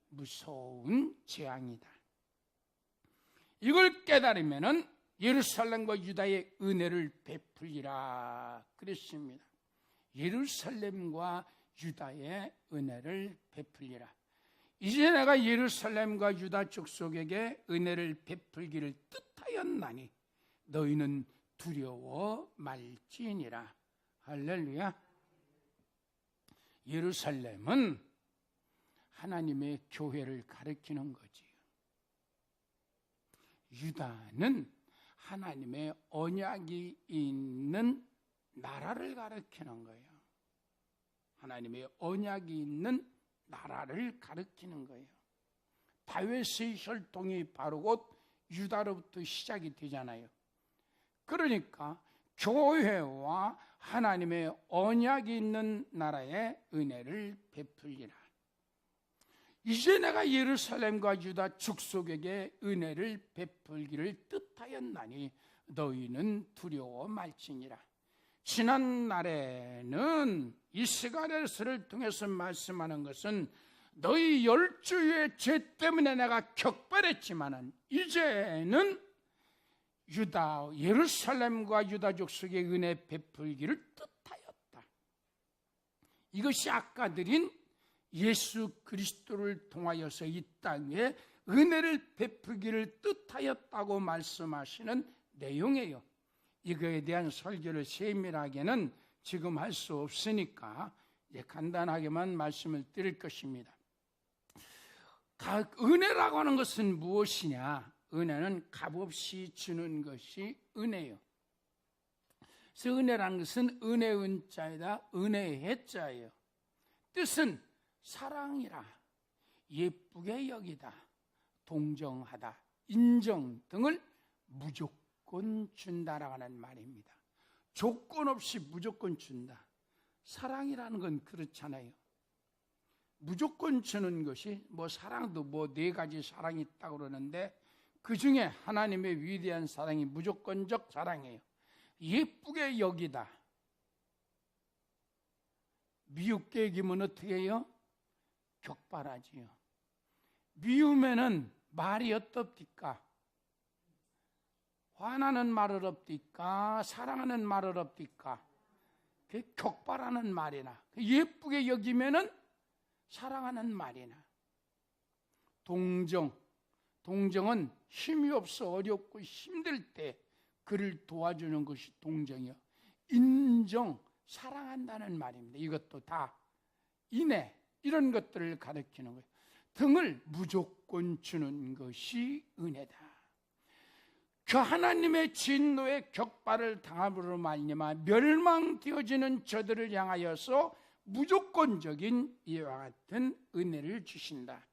무서운 재앙이다. 이걸 깨달으면은 예루살렘과 유다의 은혜를 베풀리라 그랬습니다. 예루살렘과 유다의 은혜를 베풀리라. 이제 내가 예루살렘과 유다 족속에게 은혜를 베풀기를 뜻하였나니 너희는 두려워 말지니라. 할렐루야. 예루살렘은 하나님의 교회를 가리키는 거지요. 유다는 하나님의 언약이 있는 나라를 가리키는 거예요. 하나님의 언약이 있는 나라를 가리키는 거예요. 다윗의 혈통이 바로 곧 유다로부터 시작이 되잖아요. 그러니까 교회와 하나님의 언약이 있는 나라의 은혜를 베풀리라. 이제 내가 예루살렘과 유다 족속에게 은혜를 베풀기를 뜻하였나니 너희는 두려워 말지니라. 지난 날에는 이스가랴서를 통해서 말씀하는 것은 너희 12의 죄 때문에 내가 격발했지만은 이제는 유다 예루살렘과 유다 족속의 은혜 베풀기를 뜻하였다. 이것이 아까 드린 예수 그리스도를 통하여서 이 땅에 은혜를 베풀기를 뜻하였다고 말씀하시는 내용이에요. 이거에 대한 설교를 세밀하게는 지금 할 수 없으니까 간단하게만 말씀을 드릴 것입니다. 은혜라고 하는 것은 무엇이냐? 은혜는 값없이 주는 것이 은혜예요. 그래서 은혜라는 것은 은혜 은자이다, 은혜의 해자예요. 뜻은 사랑이라, 예쁘게 여기다, 동정하다, 인정 등을 무조건 준다라고 하는 말입니다. 조건 없이 무조건 준다. 사랑이라는 건 그렇잖아요. 무조건 주는 것이 사랑도 4가지 사랑이 있다고 그러는데 그 중에 하나님의 위대한 사랑이 무조건적 사랑이에요. 예쁘게 여기다. 미웃게 여기면 어떻게 해요? 격발하지요. 미우면은 말이 어떻습니까? 화나는 말을 없디까? 사랑하는 말을 없디까? 격발하는 말이나 예쁘게 여기면은 사랑하는 말이나 동정은 힘이 없어 어렵고 힘들 때 그를 도와주는 것이 동정이요. 인정, 사랑한다는 말입니다. 이것도 다 인애 이런 것들을 가리키는 거예요. 등을 무조건 주는 것이 은혜다. 그 하나님의 진노의 격발을 당함으로 말미암아 멸망되어지는 저들을 향하여서 무조건적인 이와 같은 은혜를 주신다.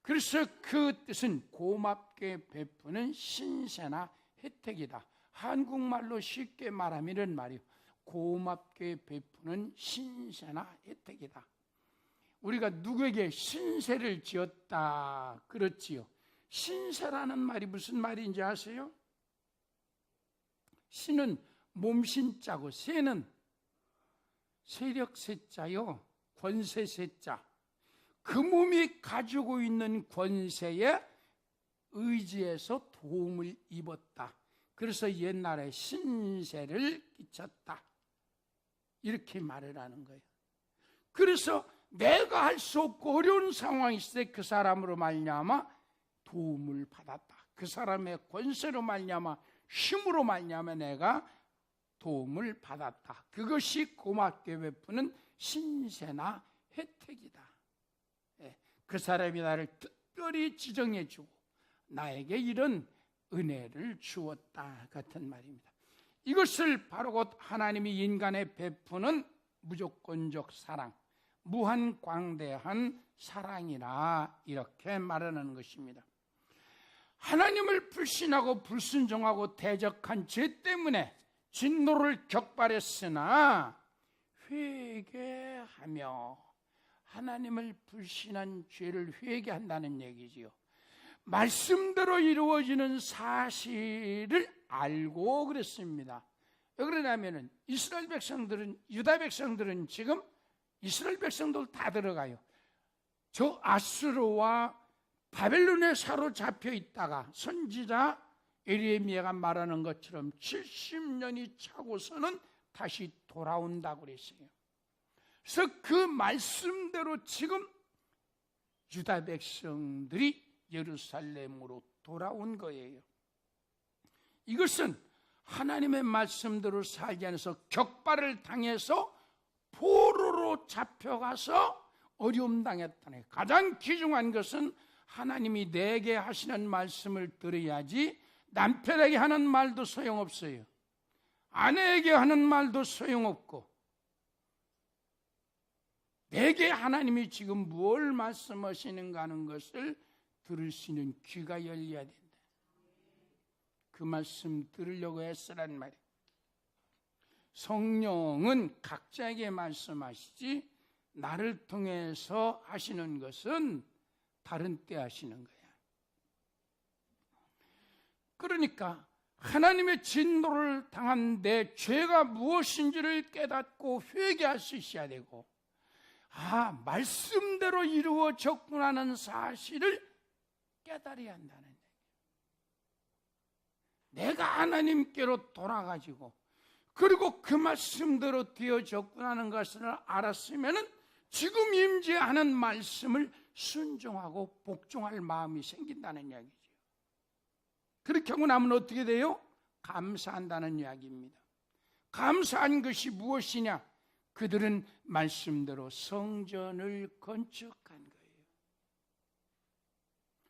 그래서 그 뜻은 고맙게 베푸는 신세나 혜택이다. 한국말로 쉽게 말하면 이런 말이요. 고맙게 베푸는 신세나 혜택이다. 우리가 누구에게 신세를 지었다 그렇지요. 신세라는 말이 무슨 말인지 아세요? 신은 몸신자고 세는 세력세자요, 권세세자. 그 몸이 가지고 있는 권세에 의지해서 도움을 입었다. 그래서 옛날에 신세를 끼쳤다. 이렇게 말을 하는 거예요. 그래서 내가 할 수 없고 어려운 상황이 있을 때 그 사람으로 말미암아 도움을 받았다. 그 사람의 권세로 말미암아 힘으로 말미암아 내가 도움을 받았다. 그것이 고맙게 베푸는 신세나 혜택이다. 그 사람이 나를 특별히 지정해주고 나에게 이런 은혜를 주었다 같은 말입니다. 이것을 바로 곧 하나님이 인간에 베푸는 무조건적 사랑, 무한광대한 사랑이라 이렇게 말하는 것입니다. 하나님을 불신하고 불순종하고 대적한 죄 때문에 진노를 격발했으나 회개하며 하나님을 불신한 죄를 회개한다는 얘기지요. 말씀대로 이루어지는 사실을 알고 그랬습니다. 왜 그러냐면은 이스라엘 백성들은, 유다 백성들은 지금 이스라엘 백성들 다 들어가요. 저 아수르와 바벨론에 사로잡혀 있다가 선지자 에레미야가 말하는 것처럼 70년이 차고서는 다시 돌아온다고 그랬어요. 그래서 그 말씀대로 지금 유다 백성들이 예루살렘으로 돌아온 거예요. 이것은 하나님의 말씀대로 살지 않아서 격발을 당해서 포로로 잡혀가서 어려움 당했다는 거예요. 가장 귀중한 것은 하나님이 내게 하시는 말씀을 들어야지 남편에게 하는 말도 소용없어요. 아내에게 하는 말도 소용없고 내게 하나님이 지금 뭘 말씀하시는가 하는 것을 들을 수 있는 귀가 열려야 된다. 그 말씀 들으려고 했으란 말이에요. 성령은 각자에게 말씀하시지 나를 통해서 하시는 것은 다른 때 하시는 거야. 그러니까 하나님의 진노를 당한 내 죄가 무엇인지를 깨닫고 회개할 수 있어야 되고, 말씀대로 이루어졌구나는 사실을 깨달아야 한다는 얘기예요. 내가 하나님께로 돌아가지고, 그리고 그 말씀대로 되어졌구나는 것을 알았으면 지금 임재하는 말씀을 순종하고 복종할 마음이 생긴다는 이야기죠. 그렇게 하고 나면 어떻게 돼요? 감사한다는 이야기입니다. 감사한 것이 무엇이냐? 그들은 말씀대로 성전을 건축한 거예요.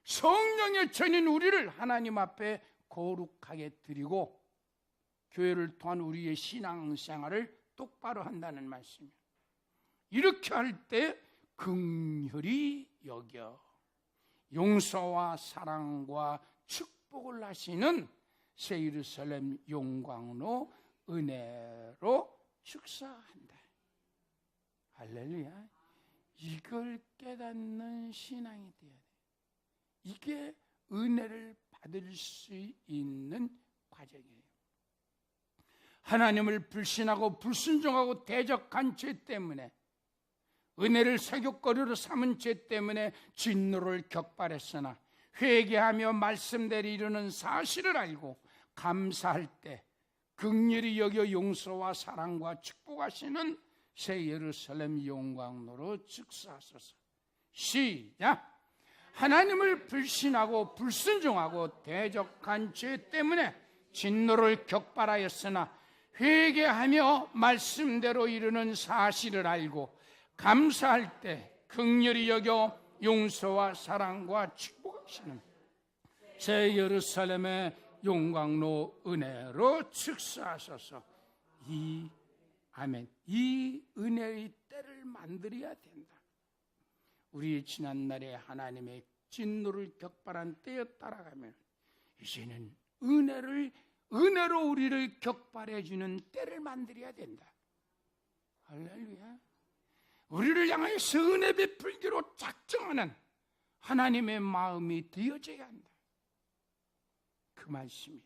성령의 전인 우리를 하나님 앞에 거룩하게 드리고 교회를 통한 우리의 신앙생활을 똑바로 한다는 말씀이에요. 이렇게 할 때 긍휼히 여겨 용서와 사랑과 축복을 하시는 새 예루살렘 용광로 은혜로 축사한다. 할렐루야. 이걸 깨닫는 신앙이 돼야 돼. 이게 은혜를 받을 수 있는 과정이에요. 하나님을 불신하고 불순종하고 대적한 죄 때문에, 은혜를 세귑거리로 삼은 죄 때문에 진노를 격발했으나 회개하며 말씀대로 이루는 사실을 알고 감사할 때 긍휼히 여겨 용서와 사랑과 축복하시는 새 예루살렘 영광로로 축사하소서. 시작. 하나님을 불신하고 불순종하고 대적한 죄 때문에 진노를 격발하였으나 회개하며 말씀대로 이루는 사실을 알고 감사할 때 긍휼히 여겨 용서와 사랑과 축복하시는 새 예루살렘의 용광로 은혜로 축사하소서. 아멘. 이 은혜의 때를 만들어야 된다. 우리 지난날에 하나님의 진노를 격발한 때에 따라가면 이제는 은혜로 우리를 격발해 주는 때를 만들어야 된다. 할렐루야. 우리를 향해서 은혜 베풀기로 작정하는 하나님의 마음이 되어져야 한다. 그 말씀이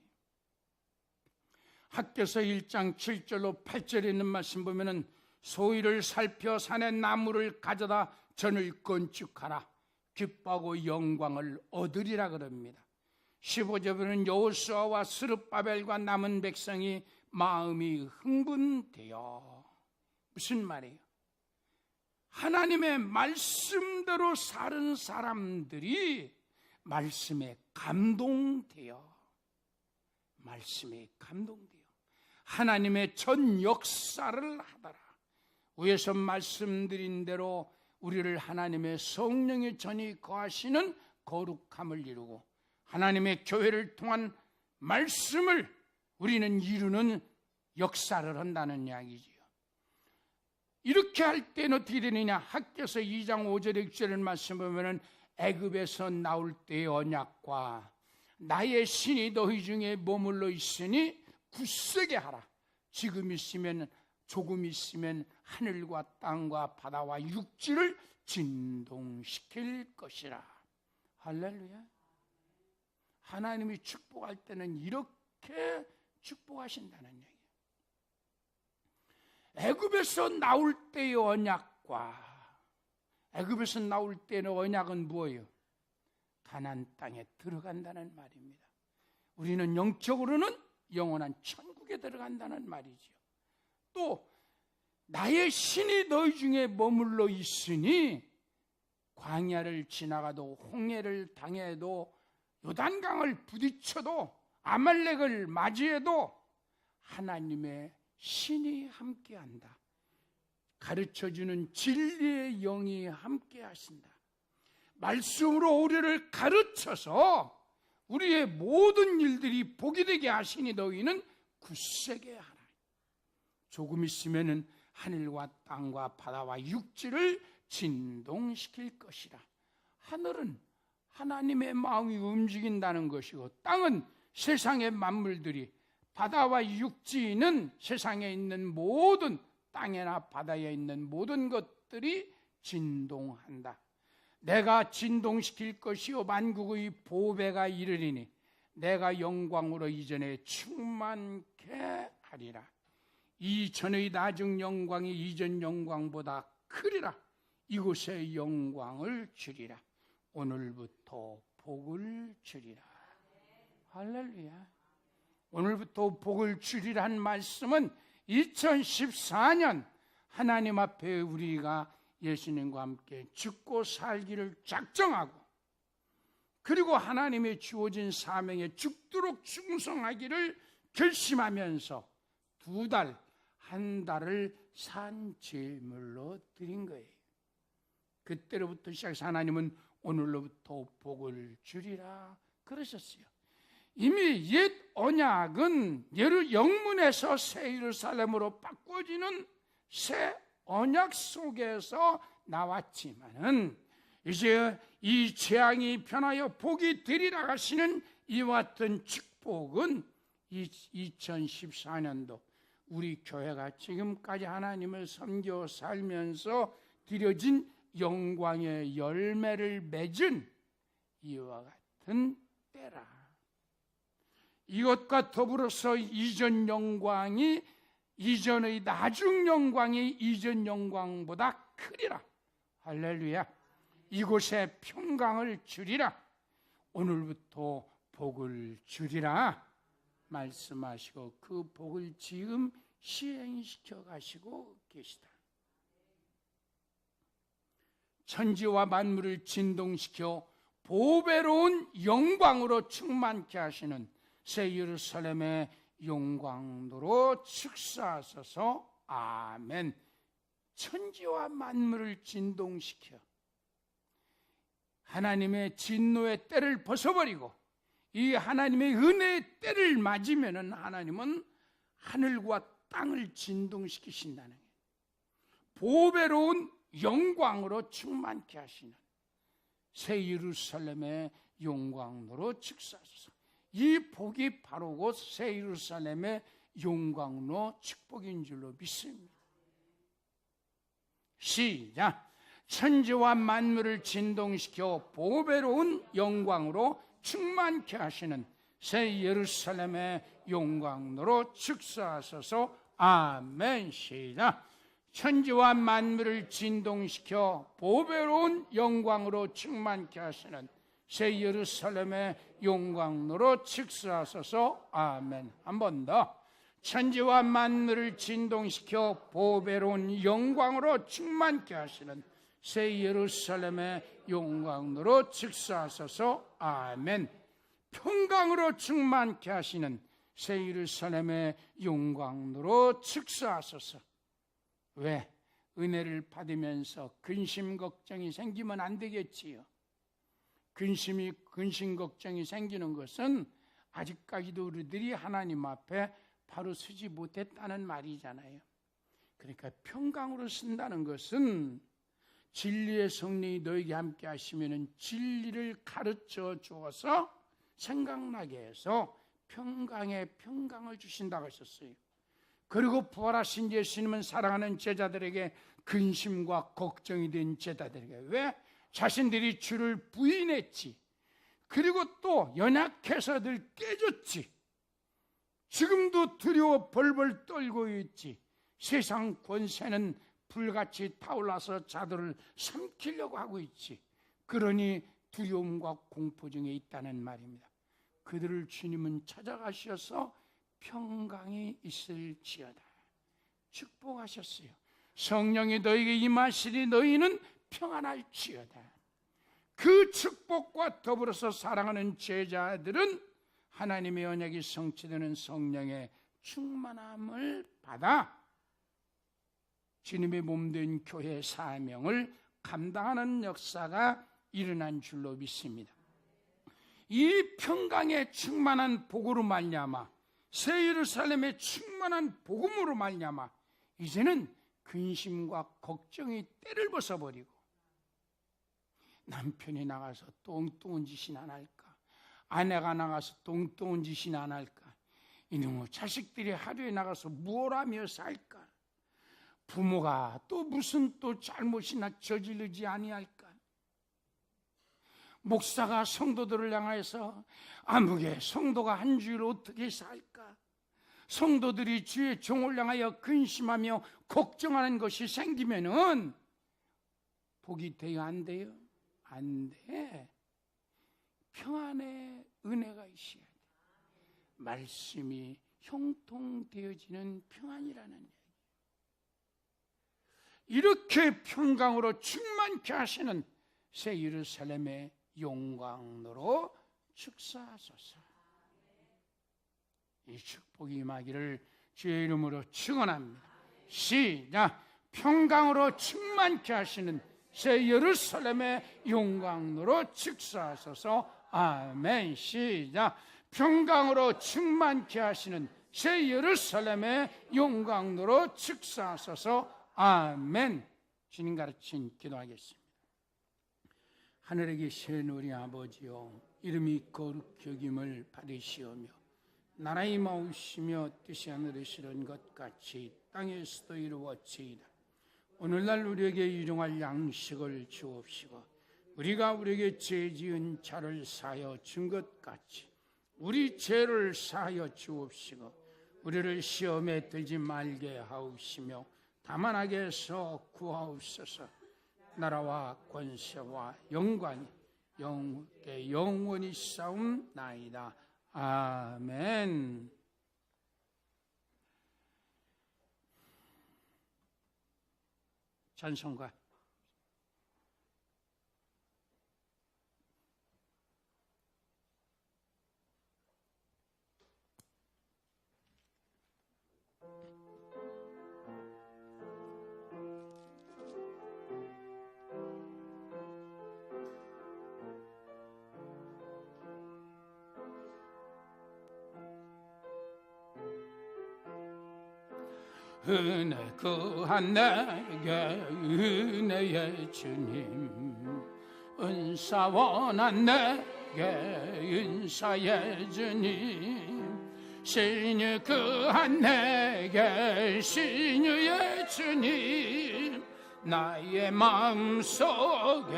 학개서 1장 7절로 8절에 있는 말씀 보면은 소위를 살펴 산의 나무를 가져다 전을 건축하라. 기뻐하고 영광을 얻으리라 그럽니다. 15절에는 여호수아와 스룹바벨과 남은 백성이 마음이 흥분되어, 무슨 말이에요? 하나님의 말씀대로 사는 사람들이 말씀에 감동되어 하나님의 전 역사를 하더라. 위에서 말씀드린 대로 우리를 하나님의 성령의 전이 거하시는 거룩함을 이루고 하나님의 교회를 통한 말씀을 우리는 이루는 역사를 한다는 이야기지요. 이렇게 할 때는 어떻게 되느냐? 학개서 2장 5절에 6절을 말씀 보면은 애굽에서 나올 때의 언약과 나의 신이 너희 중에 머물러 있으니 굳세게 하라. 지금 있으면 조금 있으면 하늘과 땅과 바다와 육지를 진동시킬 것이라. 할렐루야. 하나님이 축복할 때는 이렇게 축복하신다는 얘기예요. 애굽에서 나올 때의 언약과 애굽에서 나올 때의 언약은 뭐예요? 가나안 땅에 들어간다는 말입니다. 우리는 영적으로는 영원한 천국에 들어간다는 말이죠. 또 나의 신이 너희 중에 머물러 있으니 광야를 지나가도 홍해를 당해도 요단강을 부딪혀도 아말렉을 맞이해도 하나님의 신이 함께한다. 가르쳐주는 진리의 영이 함께하신다. 말씀으로 우리를 가르쳐서 우리의 모든 일들이 복이 되게 하시니 너희는 굳세게 하라. 조금 있으면은 하늘과 땅과 바다와 육지를 진동시킬 것이라. 하늘은 하나님의 마음이 움직인다는 것이고 땅은 세상의 만물들이, 바다와 육지는 세상에 있는 모든 땅이나 바다에 있는 모든 것들이 진동한다. 내가 진동시킬 것이요 만국의 보배가 이르리니 내가 영광으로 이전에 충만케 하리라. 이전의 나중 영광이 이전 영광보다 크리라. 이곳에 영광을 주리라. 오늘부터 복을 주리라. 할렐루야. 오늘부터 복을 주리란 말씀은 2014년 하나님 앞에 우리가 예수님과 함께 죽고 살기를 작정하고, 그리고 하나님의 주어진 사명에 죽도록 충성하기를 결심하면서 2달, 1달을 산 제물로 드린 거예요. 그때로부터 시작해서 하나님은 오늘로부터 복을 주리라 그러셨어요. 이미 옛 언약은 영문에서 새 예루살렘으로 바꿔지는 새 언약 속에서 나왔지만은, 이제 이 재앙이 변하여 복이 되리라 하시는 이와 같은 축복은 2014년도 우리 교회가 지금까지 하나님을 섬겨 살면서 드려진 영광의 열매를 맺은 이와 같은 때라. 이것과 더불어서 이전의 나중 영광이 이전 영광보다 크리라. 할렐루야. 이곳에 평강을 주리라. 오늘부터 복을 주리라 말씀하시고 그 복을 지금 시행시켜 가시고 계시다. 천지와 만물을 진동시켜 보배로운 영광으로 충만케 하시는 새 예루살렘의 영광으로 축사하소서. 아멘. 천지와 만물을 진동시켜 하나님의 진노의 때를 벗어버리고 이 하나님의 은혜의 때를 맞으면 하나님은 하늘과 땅을 진동시키신다는 거예요. 보배로운 영광으로 충만케 하시는 새 예루살렘의 영광으로 축사하소서. 이 복이 바로 곧 새 예루살렘의 영광으로 축복인 줄로 믿습니다. 시작. 천지와 만물을 진동시켜 보배로운 영광으로 충만케 하시는 새 예루살렘의 영광으로 축사하소서. 아멘. 시작. 천지와 만물을 진동시켜 보배로운 영광으로 충만케 하시는 새 예루살렘의 영광으로 축사하소서. 아멘. 한 번 더. 천지와 만물을 진동시켜 보배로운 영광으로 충만케 하시는 새 예루살렘의 영광으로 축사하소서. 아멘. 평강으로 충만케 하시는 새 예루살렘의 영광으로 축사하소서. 왜? 은혜를 받으면서 근심 걱정이 생기면 안 되겠지요. 근심 걱정이 생기는 것은 아직까지도 우리들이 하나님 앞에 바로 서지 못했다는 말이잖아요. 그러니까 평강으로 쓴다는 것은 진리의 성령이 너에게 함께 하시면 진리를 가르쳐 주어서 생각나게 해서 평강의 평강을 주신다고 하셨어요. 그리고 부활하신 예수님은 사랑하는 제자들에게 근심과 걱정이 된 제자들에게, 왜? 자신들이 주를 부인했지. 그리고 또 연약해서 늘 깨졌지. 지금도 두려워 벌벌 떨고 있지. 세상 권세는 불같이 타올라서 자들을 삼키려고 하고 있지. 그러니 두려움과 공포 중에 있다는 말입니다. 그들을 주님은 찾아가셔서 평강이 있을지어다 축복하셨어요. 성령이 너에게 임하시니 너희는 평안할지어다. 그 축복과 더불어서 사랑하는 제자들은 하나님의 언약이 성취되는 성령의 충만함을 받아 주님의 몸된 교회의 사명을 감당하는 역사가 일어난 줄로 믿습니다. 이 평강의 충만한 복으로 말미암아, 새 예루살렘의 충만한 복음으로 말미암아 이제는 근심과 걱정의 때를 벗어버리고, 남편이 나가서 똥똥한 짓이나 안 할까, 아내가 나가서 똥똥한 짓이나 안 할까, 이놈의 자식들이 하루에 나가서 뭘 하며 살까, 부모가 또 무슨 또 잘못이나 저지르지 아니할까, 목사가 성도들을 향해서 아무개 성도가 한 주일 어떻게 살까? 성도들이 주의 종을 향하여 근심하며 걱정하는 것이 생기면은 복이 돼요, 안 돼요? 안 돼. 평안의 은혜가 있어야 돼. 말씀이 형통되어지는 평안이라는 얘기. 이렇게 평강으로 충만케 하시는 새 예루살렘의 영광으로 축사하소서. 이 축복이 임하기를 주의 이름으로 축원합니다. 시작. 평강으로 충만케 하시는 새 예루살렘의 영광으로 축사하소서. 아멘. 시작. 평강으로 충만케 하시는 새 예루살렘의 영광으로 축사하소서. 아멘. 주님 가르친 기도하겠습니다. 하늘에 계신 우리 아버지여, 이름이 거룩히 여김을 받으시오며 나라의 마우시며 뜻이 하늘에서 이룬 것 같이 땅에서도 이루어지이다. 오늘날 우리에게 일용할 양식을 주옵시고 우리가 우리에게 죄 지은 자를 사하여 준 것 같이 우리 죄를 사하여 주옵시고 우리를 시험에 들지 말게 하옵시며 다만 악에서 구하옵소서. 나라와 권세와 영광이 영원히 싸움나이다. 아멘. 찬송가 은혜 그한 내게 은혜의 주님, 은사 원한 내게 은사의 주님, 신유 그한 내게 신유의 주님, 나의 마음속에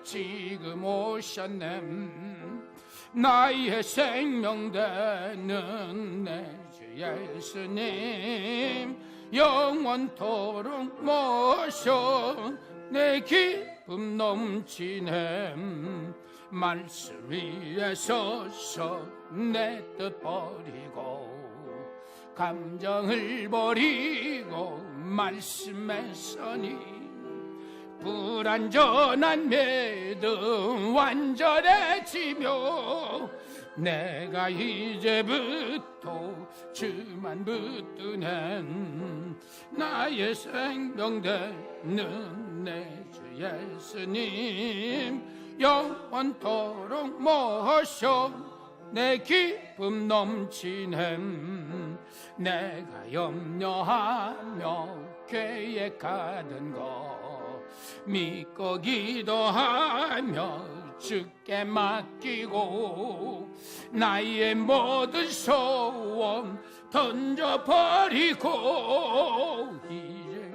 지금 오셨네. 나의 생명 되는 내 주 예수님, 영원토록 모셔 내 기쁨 넘치네. 말씀 위에 서서 내 뜻 버리고 감정을 버리고 말씀에 서니 불완전한 믿음 완전해지며 내가 이제부터 주만 붙드는 나의 생명 되는 내 주 예수님, 영원토록 모셔 내 기쁨 넘치는 내가 염려하며 계획하던 것 믿고 기도하며 주께 맡기고 나의 모든 소원 던져버리고 이제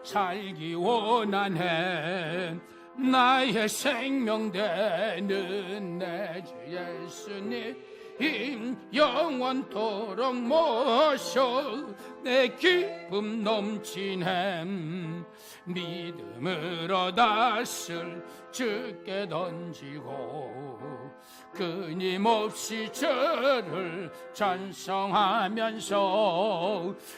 살기 원하네. 나의 생명 되는 내 주 예수님, 영원토록 모셔 내 기쁨 넘치네. 믿음으로 다스를 주께 던지고 끊임없이 저를 찬송하면서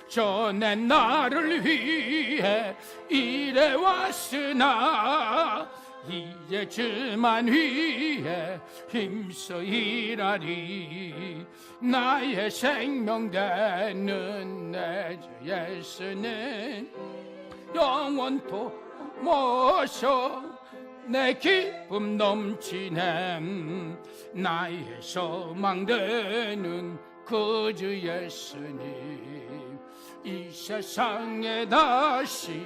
전엔 나를 위해 일해 왔으나 이제 주만 위해 힘써 일하리. 나의 생명 되는 내 주 예수는 영원토록 모셔 내 기쁨 넘치네. 나의 소망 되는 그 주 예수님, 이 세상에 다시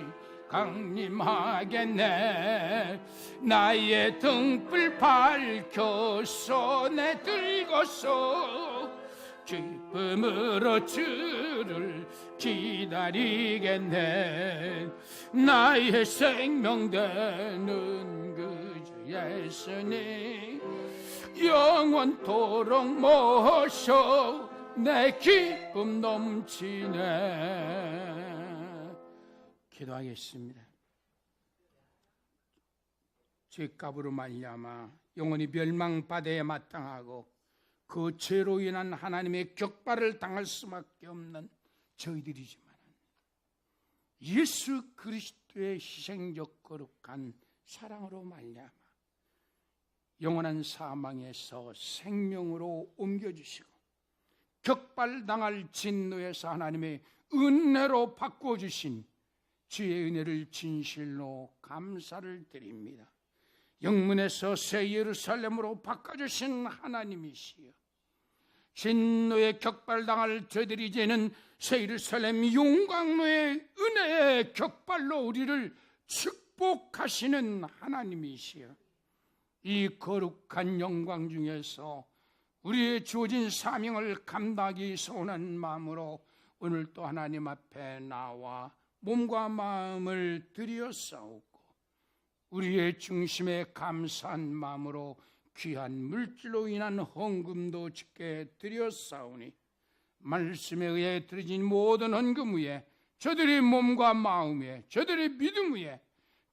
강림하겠네. 나의 등불 밝혀서 내 들고서 기쁨으로 주를 기다리겠네. 나의 생명 되는 그 주 예수님 영원토록 모셔 내 기쁨 넘치네. 기도하겠습니다. 죄값으로 말미암아 영원히 멸망바다에 마땅하고 그 죄로 인한 하나님의 격발을 당할 수밖에 없는 저희들이지만 예수 그리스도의 희생적 거룩한 사랑으로 말미암아 영원한 사망에서 생명으로 옮겨주시고 격발당할 진노에서 하나님의 은혜로 바꿔주신 주의 은혜를 진실로 감사를 드립니다. 영문에서 새 예루살렘으로 바꿔주신 하나님이시여, 진노에 격발당할 저들이 이제는 새 예루살렘 용광로의 은혜의 격발로 우리를 축복하시는 하나님이시여, 이 거룩한 영광 중에서 우리의 주어진 사명을 감당하기 소원한 마음으로 오늘 또 하나님 앞에 나와 몸과 마음을 들여싸우고 우리의 중심에 감사한 마음으로 귀한 물질로 인한 헌금도 주께 드렸사오니 말씀에 의해 드려진 모든 헌금 위에 저들의 몸과 마음 위에 저들의 믿음 위에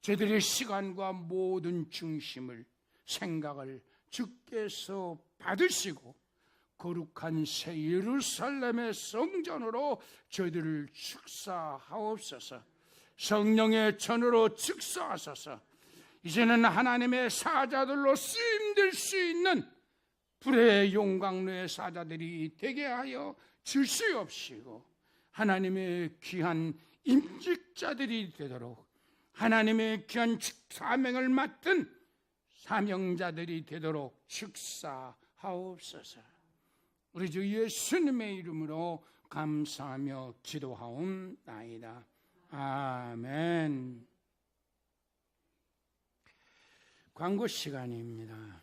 저들의 시간과 모든 중심을 생각을 주께서 받으시고 거룩한 새 예루살렘의 성전으로 저희들을 축사하옵소서. 성령의 전으로 축사하소서. 이제는 하나님의 사자들로 쓰임될 수 있는 불의 용광로의 사자들이 되게 하여 주시옵시고 하나님의 귀한 임직자들이 되도록 하나님의 귀한 사명을 맡은 사명자들이 되도록 축사하옵소서. 우리 주 예수님의 이름으로 감사하며 기도하옵나이다. 아멘. 광고 시간입니다.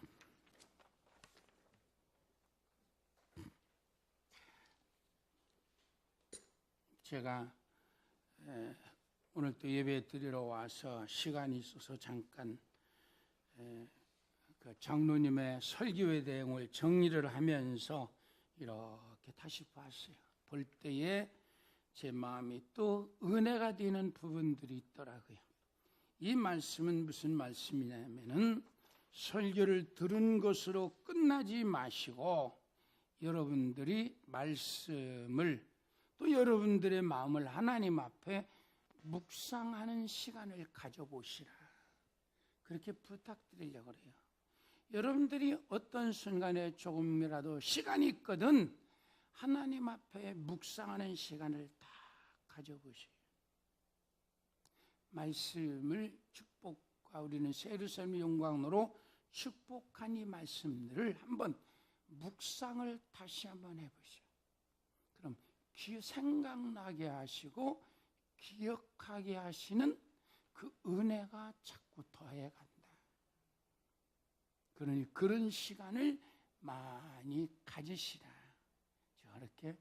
제가 오늘 또 예배 드리러 와서 시간이 있어서 잠깐 그 장로님의 설교의 내용을 정리를 하면서 이렇게 다시 봤어요. 볼 때에 제 마음이 또 은혜가 되는 부분들이 있더라고요. 이 말씀은 무슨 말씀이냐면은 설교를 들은 것으로 끝나지 마시고 여러분들이 말씀을 또 여러분들의 마음을 하나님 앞에 묵상하는 시간을 가져보시라. 그렇게 부탁드리려고 그래요. 여러분들이 어떤 순간에 조금이라도 시간이 있거든 하나님 앞에 묵상하는 시간을 다 가져보세요. 말씀을 축복과 우리는 새 예루살렘 영광으로 축복한 이 말씀들을 한번 묵상을 다시 한번 해보세요. 그럼 생각나게 하시고 기억하게 하시는 그 은혜가 자꾸 더해간다. 그러니 그런 시간을 많이 가지시라. 저렇게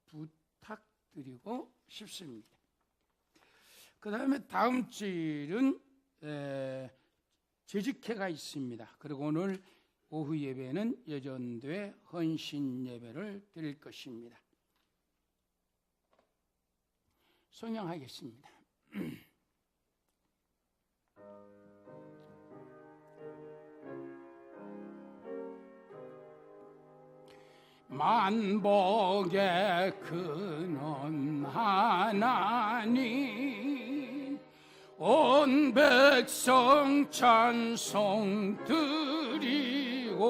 부탁드리고 싶습니다. 그 다음에 다음 주일은 재직회가 있습니다. 그리고 오늘 오후 예배는 예전도의 헌신 예배를 드릴 것입니다. 성령하겠습니다. 만복의 근원 하나님 온 백성 찬송 드리고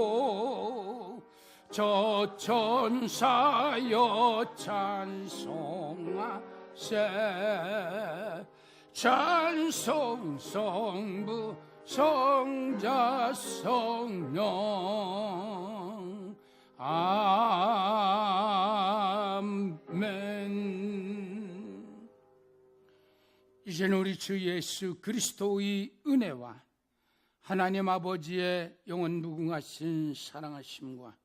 저 천사여 찬송하세 찬송 성부 성자 성령 아멘. 이제는 우리 주 예수 그리스도의 은혜와 하나님 아버지의 영원 무궁하신 사랑하심과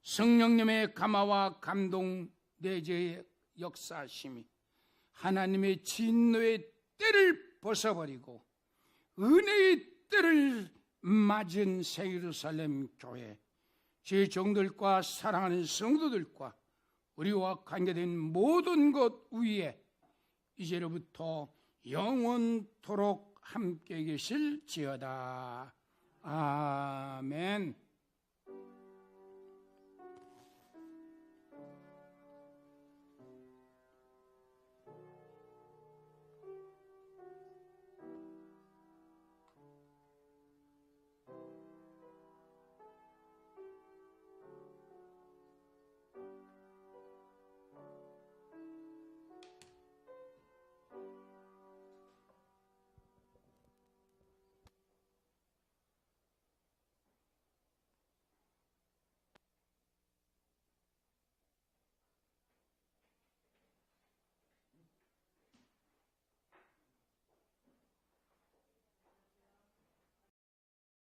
성령님의 감화와 감동 내재의 역사하심이 하나님의 진노의 때를 벗어버리고 은혜의 때를 맞은 새 예루살렘 교회, 제 종들과 사랑하는 성도들과 우리와 관계된 모든 것 위에 이제로부터 영원토록 함께 계실지어다. 아멘.